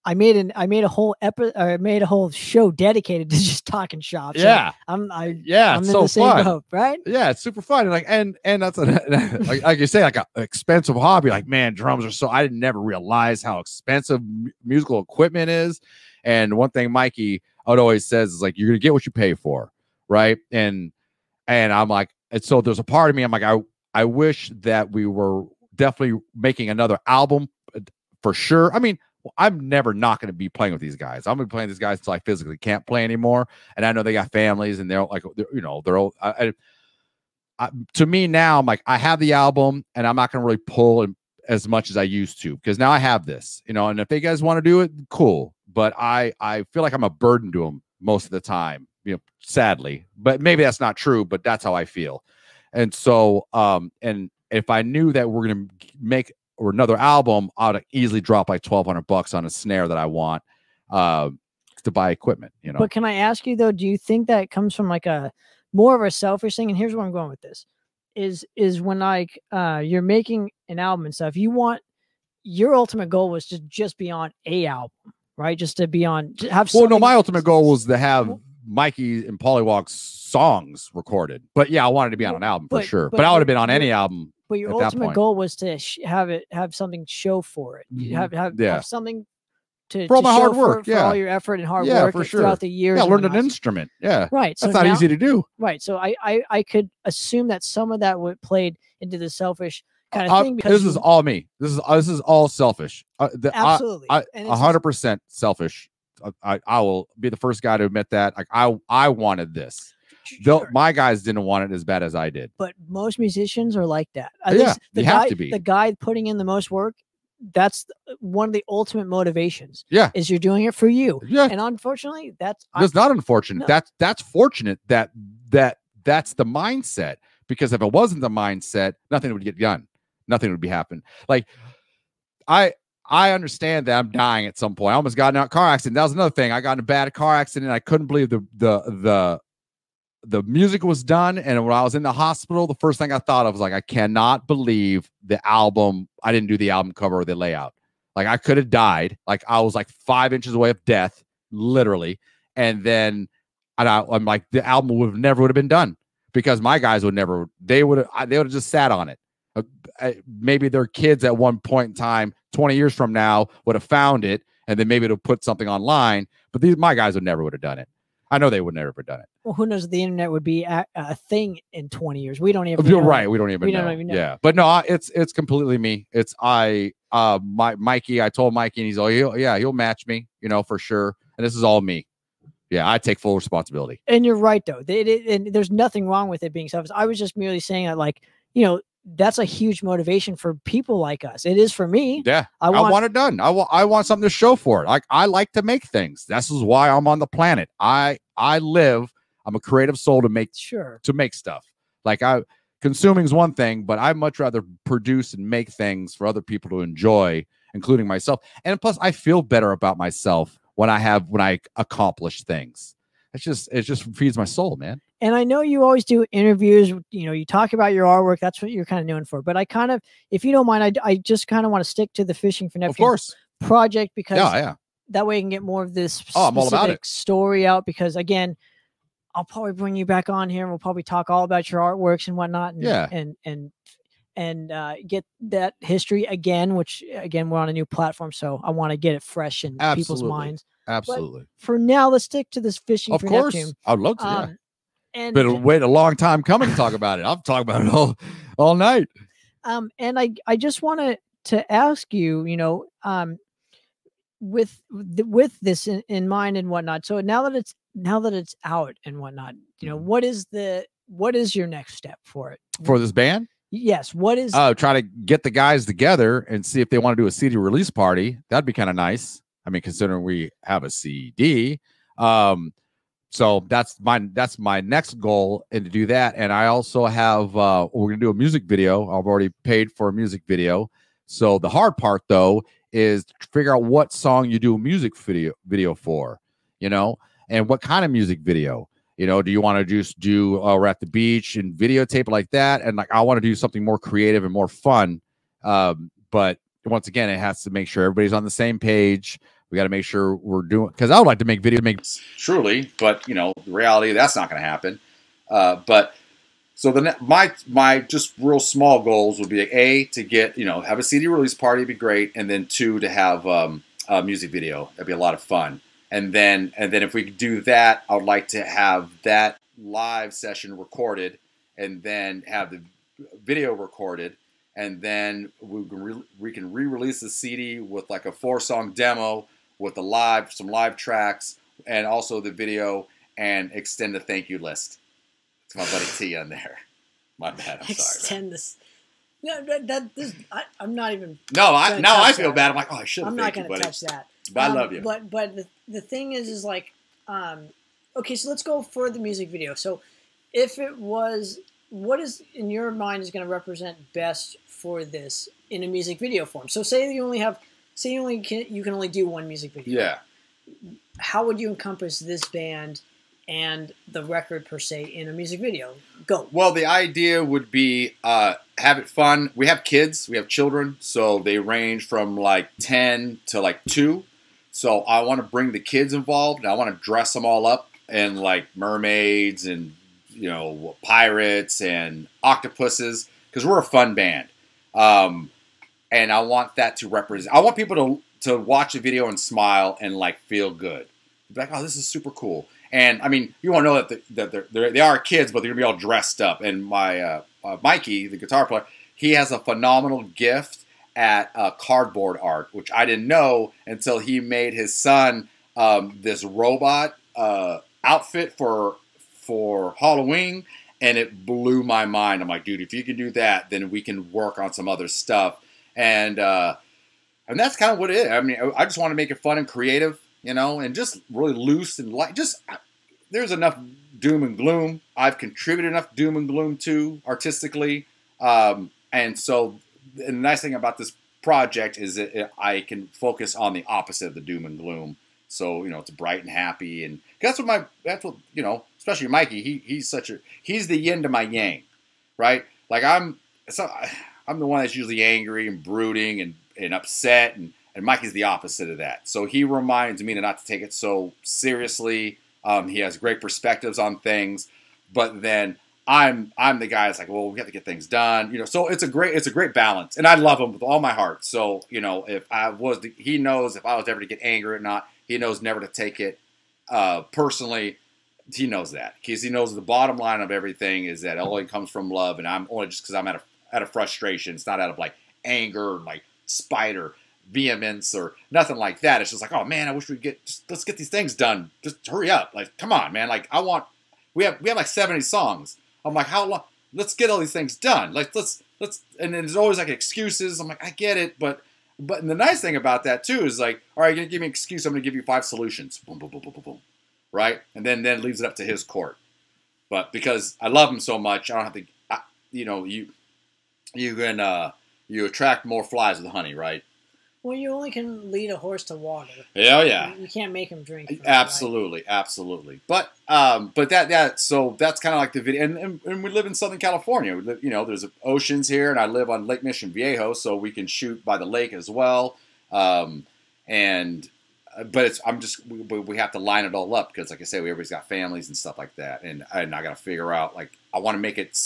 I made a whole show dedicated to just talking shop. So yeah, I'm in so the same fun. Boat, right? Yeah, it's super fun. And that's like you say, like an expensive hobby. Like, man, drums are so. I never realized how expensive musical equipment is. And one thing Mikey always says is like, you're gonna get what you pay for, right? And I'm like, and so there's a part of me, I'm like, I wish that we were definitely making another album for sure. I mean, I'm never not going to be playing with these guys. I'm going to be playing with these guys until I physically can't play anymore. And I know they got families, and they're like, they're old. To me now, I'm like, I have the album, and I'm not going to really pull as much as I used to, because now I have this, and if they guys want to do it, cool. But I feel like I'm a burden to them most of the time, sadly. But maybe that's not true, but that's how I feel. And so, and if I knew that we're going to make another album, I'd easily drop like $1,200 on a snare that I want to buy equipment, But can I ask you though, do you think that comes from like a more of a selfish thing? And here's where I'm going with this is when like you're making an album and stuff, your ultimate goal was to just be on a album, right? Just to be on, my ultimate goal was to have Mikey and Pollywog's songs recorded. But yeah, I wanted to be on an album for sure. But I would have been on any album. But your ultimate goal was to have something show for it. You have something for all my hard work, for all your effort and hard work for sure. Throughout the years. Yeah, learn an instrument. Yeah, right. That's not easy to do. Right. So I could assume that some of that would played into the selfish kind of thing. Because this is all me. This is all selfish. Absolutely, 100% selfish. I will be the first guy to admit that. Like, I wanted this. Sure. My guys didn't want it as bad as I did. But most musicians are like that. They have to be. The guy putting in the most work, that's one of the ultimate motivations. Yeah. Is you're doing it for you. Yeah. And unfortunately, that's not unfortunate. No. That's fortunate that's the mindset. Because if it wasn't the mindset, nothing would get done. Nothing would be happening. Like, I understand that I'm dying at some point. I almost got in a car accident. That was another thing. I got in a bad car accident. I couldn't believe the music was done. And when I was in the hospital, the first thing I thought of was like, I cannot believe I didn't do the album cover or the layout. Like, I could have died. Like, I was like 5 inches away of death, literally. And then I'm like, the album would have been done, because my guys they would have just sat on it. Maybe their kids at one point in time, 20 years from now, would have found it, and then maybe it'll put something online. But my guys would have done it. I know they would never have done it. Well, who knows if the internet would be a thing in 20 years? We don't even. You're right. We don't even know. Yeah, but no, it's completely me. It's Mikey. I told Mikey, and he's like, he'll match me, for sure. And this is all me. Yeah, I take full responsibility. And you're right, though. And there's nothing wrong with it being selfish. I was just merely saying that, like, that's a huge motivation for people like us. It is for me. Yeah, I want it done. I want something to show for it. Like, I like to make things. This is why I'm on the planet. I'm a creative soul to make stuff. Like, consuming is one thing, but I'd much rather produce and make things for other people to enjoy, including myself. And plus, I feel better about myself when I accomplish things. It just feeds my soul, man. And I know you always do interviews, you talk about your artwork. That's what you're kind of known for. But I kind of, if you don't mind, I just kind of want to stick to the Fishing for Neptune project, because that way I can get more of this specific story out. Because again, I'll probably bring you back on here and we'll probably talk all about your artworks and whatnot. And get that history again, which again, we're on a new platform. So I want to get it fresh in people's minds. Absolutely. But for now, let's stick to this fishing for Neptune. I'd love to. Yeah. And wait a long time coming to talk about it. I'll talk about it all night. And I just want to ask you, you know, with this in mind and whatnot. So now that it's out and whatnot, you know, what is your next step for it? For this band? Yes. What is? Try to get the guys together and see if they want to do a CD release party. That'd be kind of nice. I mean, considering we have a CD. So that's my next goal, and to do that. And I also have we're gonna do a music video. I've already paid for a music video. So the hard part though is to figure out what song you do a music video for, you know, and what kind of music video. You know, do you want to just do we're at the beach and videotape it like that? And like I want to do something more creative and more fun. But once again, it has to make sure everybody's on the same page. We got to make sure we're doing, because I would like to make videos truly, but you know, the reality that's not going to happen. But so my just real small goals would be like, A, to get, you know, have a CD release party would be great, and then 2, to have a music video. That'd be a lot of fun. And then if we could do that, I would like to have that live session recorded, and then have the video recorded, and then we can re-release the CD with like a 4-song demo with some live tracks, and also the video, and extend the thank you list. It's my buddy T on there. My bad. I'm sorry. This. No, I'm not even. No, I feel bad. I'm like, oh, I should. I'm not going to touch that. But I love you. But the thing is like, okay, so let's go for the music video. So if it was, what is in your mind is going to represent best for this in a music video form? So say you can only do one music video. Yeah. How would you encompass this band and the record per se in a music video? Go. Well, the idea would be have it fun. We have kids, we have children, so they range from like 10 to like 2. So I want to bring the kids involved, and I want to dress them all up in like mermaids and, you know, pirates and octopuses, because we're a fun band. And I want that to represent. I want people to watch the video and smile and like feel good. Be like, oh, this is super cool. And I mean, you want to know that they are kids, but they're gonna be all dressed up. And my Mikey, the guitar player, he has a phenomenal gift at cardboard art, which I didn't know until he made his son this robot outfit for Halloween, and it blew my mind. I'm like, dude, if you can do that, then we can work on some other stuff. And that's kind of what it is. I mean, I just want to make it fun and creative, you know, and just really loose and light. Just there's enough doom and gloom. I've contributed enough doom and gloom too, artistically. And so the nice thing about this project is that I can focus on the opposite of the doom and gloom. So, you know, it's bright and happy, and that's what you know, especially Mikey. He's the yin to my yang, right? Like I'm the one that's usually angry and brooding and upset, and Mikey's the opposite of that. So he reminds me not to take it so seriously. He has great perspectives on things, but then I'm the guy that's like, well, we have to get things done, you know. So it's a great balance, and I love him with all my heart. So, you know, he knows if I was ever to get angry or not. He knows never to take it personally. He knows that, because he knows the bottom line of everything is that it only comes from love, and I'm only just because I'm out of frustration. It's not out of like anger, or like spite or vehemence or nothing like that. It's just like, oh man, I wish let's get these things done. Just hurry up. Like, come on, man. Like, we have like 70 songs. I'm like, how long? Let's get all these things done. Like, let's, and then there's always like excuses. I'm like, I get it, but the nice thing about that too is like, all right, you're gonna give me an excuse. I'm gonna give you 5 solutions. Boom, boom, boom, boom, boom, boom. Right? And then leaves it up to his court. But because I love him so much, I don't have to. You know, you attract more flies with honey, right? Well, you only can lead a horse to water. Yeah, yeah. You can't make him drink. Absolutely, absolutely. But so that's kind of like the video. And we live in Southern California. We live, you know, there's oceans here, and I live on Lake Mission Viejo, so we can shoot by the lake as well. But we have to line it all up, because, like I say, everybody's got families and stuff like that, and I got to figure out, like, I want to make it.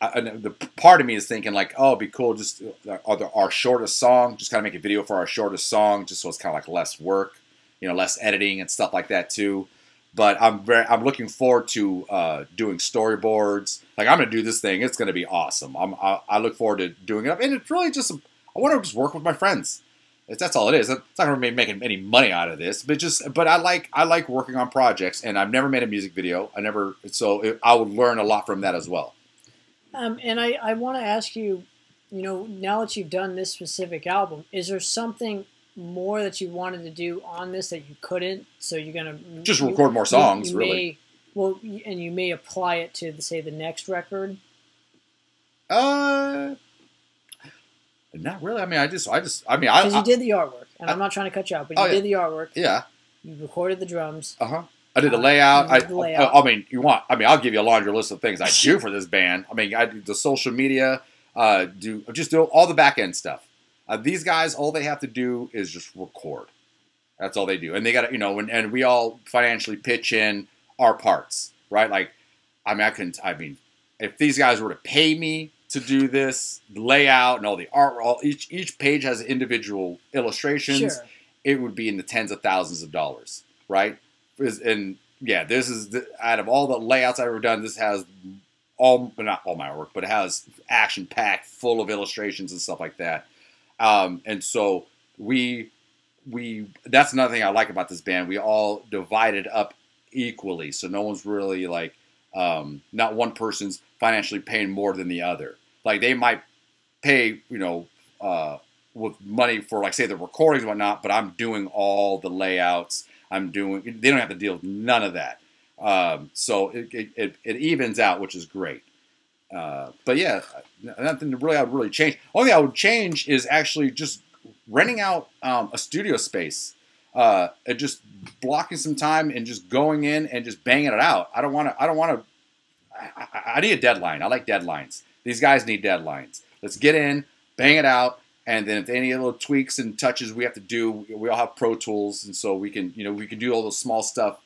the part of me is thinking like, oh, it'd be cool just our shortest song, just kind of make a video for our shortest song, just so it's kind of like less work, less editing and stuff like that too. But I'm looking forward to doing storyboards. Like, I'm gonna do this thing. It's gonna be awesome. I look forward to doing it, and it's really just I want to just work with my friends. That's all it is. It's not gonna be making any money out of this, but I like working on projects, and I've never made a music video. I would learn a lot from that as well. And I want to ask you, now that you've done this specific album, is there something more that you wanted to do on this that you couldn't? So you're gonna just record more songs, really. And you may apply it to, say, the next record. Not really. I mean, because you did the artwork, and I'm not trying to cut you out, but you did the artwork. Yeah. You recorded the drums. I did the layout. I'll give you a laundry list of things I do for this band. I mean, I do the social media, do all the back end stuff. These guys, all they have to do is just record. That's all they do, and they got to, and we all financially pitch in our parts, right? Like, if these guys were to pay me to do this layout and all the art, each page has individual illustrations. Sure. It would be in the tens of thousands of dollars, right? And yeah, this is out of all the layouts I've ever done, this has not all my work, but it has action packed, full of illustrations and stuff like that. And so that's another thing I like about this band. We all divided up equally, so no one's really like, not one person's financially paying more than the other. Like, they might pay, with money for, like, say, the recordings and whatnot, but I'm doing all the layouts. They don't have to deal with none of that. So it evens out, which is great. But yeah, nothing really I would really change. Only thing I would change is actually just renting out a studio space, and just blocking some time and just going in and just banging it out. I need a deadline. I like deadlines. These guys need deadlines. Let's get in, bang it out. And then if any little tweaks and touches we have to do, we all have Pro Tools, and so we can do all the small stuff,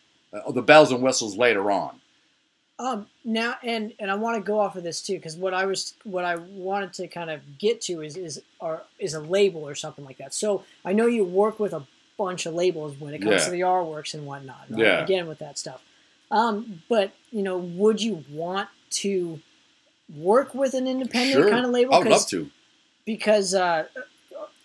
the bells and whistles later on. Now, and I want to go off of this too, because what I wanted to kind of get to is a label or something like that. So I know you work with a bunch of labels when it comes to the artworks and whatnot. Right? Yeah. Again, with that stuff. But would you want to work with an independent kind of label? I would love to. Because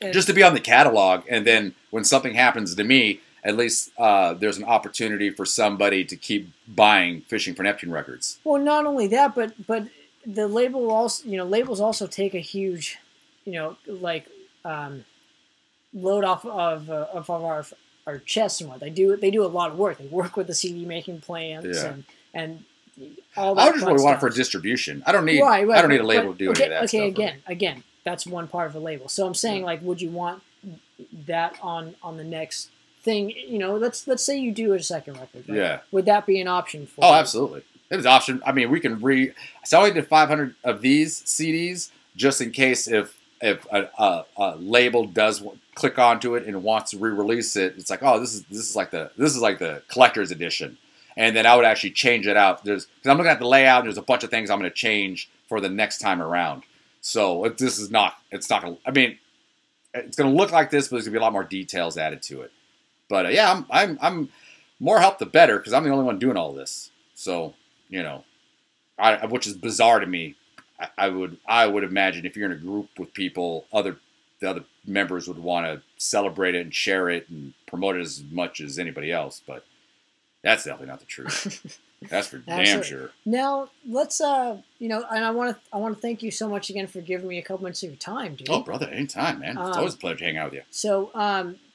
just to be on the catalog, and then when something happens to me, at least there's an opportunity for somebody to keep buying Fishing for Neptune records. Well, not only that, but the label also, labels also take a huge, load off of our chests and what they do. They do a lot of work. They work with the CD making plants and all that. I would just really want it for distribution. I don't need I don't need a label to do any of that stuff. Again, that's one part of a label. So I'm saying, like, would you want that on the next thing? Let's say you do a second record. Right? Yeah. Would that be an option for you? Oh, absolutely. It's an option. I mean, we can so I only did 500 of these CDs just in case if a label does click onto it and wants to re-release it. It's like, oh, this is like the collector's edition. And then I would actually change it out. Because I'm looking at the layout, and there's a bunch of things I'm going to change for the next time around. So it's not going to, I mean, it's going to look like this, but there's going to be a lot more details added to it. But yeah, I'm more help the better, because I'm the only one doing all this. So, which is bizarre to me. I would imagine if you're in a group with people, the other members would want to celebrate it and share it and promote it as much as anybody else. But that's definitely not the truth. That's for damn sure. Now let's and I want to thank you so much again for giving me a couple minutes of your time, dude. Oh, brother, anytime, man. It's always a pleasure to hang out with you. So,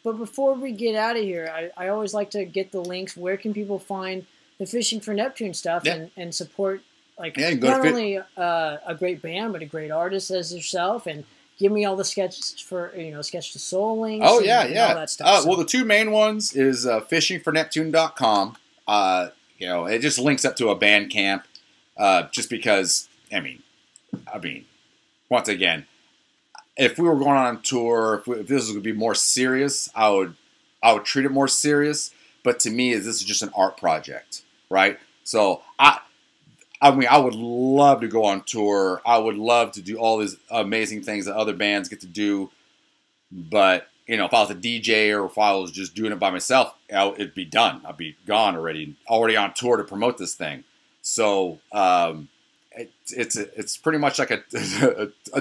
but before we get out of here, I always like to get the links. Where can people find the Fishing for Neptune stuff and support, like, not only a great band but a great artist as yourself, and give me all the sketches for Sketch to Soul links. Oh, and all that stuff. Well, the two main ones is fishingforneptune.com. It just links up to a Bandcamp, just because, I mean, once again, if we were going on tour, if this was going to be more serious, I would treat it more serious. But to me, this is just an art project, right? So I mean, I would love to go on tour. I would love to do all these amazing things that other bands get to do. But, you know, if I was a DJ or if I was just doing it by myself, it'd be done. I'd be gone already on tour to promote this thing. So it's pretty much like a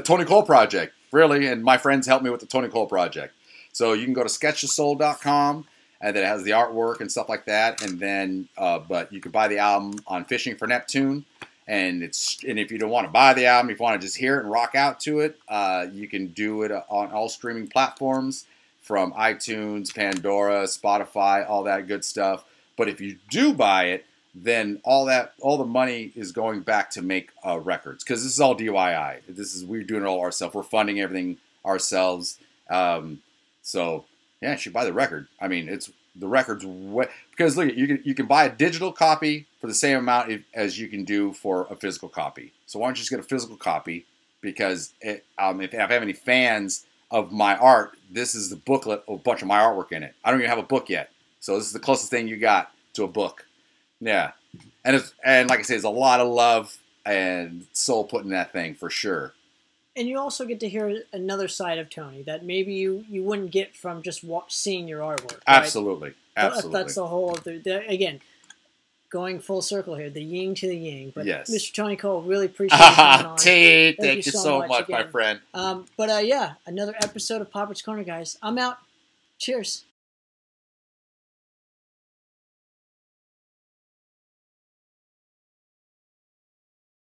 Tony Koehl project, really. And my friends helped me with the Tony Koehl project. So you can go to sketchthesoul.com. And then it has the artwork and stuff like that. And then, but you can buy the album on Fishing for Neptune. And if you don't want to buy the album, if you want to just hear it and rock out to it, you can do it on all streaming platforms from iTunes, Pandora, Spotify, all that good stuff. But if you do buy it, then all the money is going back to make records, because this is all DIY. We're doing it all ourselves. We're funding everything ourselves. So. Yeah, you should buy the record. I mean, the record's because look, you can buy a digital copy for the same amount as you can do for a physical copy. So why don't you just get a physical copy? Because if I have any fans of my art, this is the booklet with a bunch of my artwork in it. I don't even have a book yet, so this is the closest thing you got to a book. Yeah, and like I say, there's a lot of love and soul put in that thing for sure. And you also get to hear another side of Tony that maybe you wouldn't get from just seeing your artwork. Right? Absolutely. Absolutely. That's the whole, again, going full circle here, the yin to the yang. But yes. Mr. Tony Koehl, really appreciate you coming on. Thank you so much, again. my friend. But yeah, another episode of Popper's Corner, guys. I'm out. Cheers.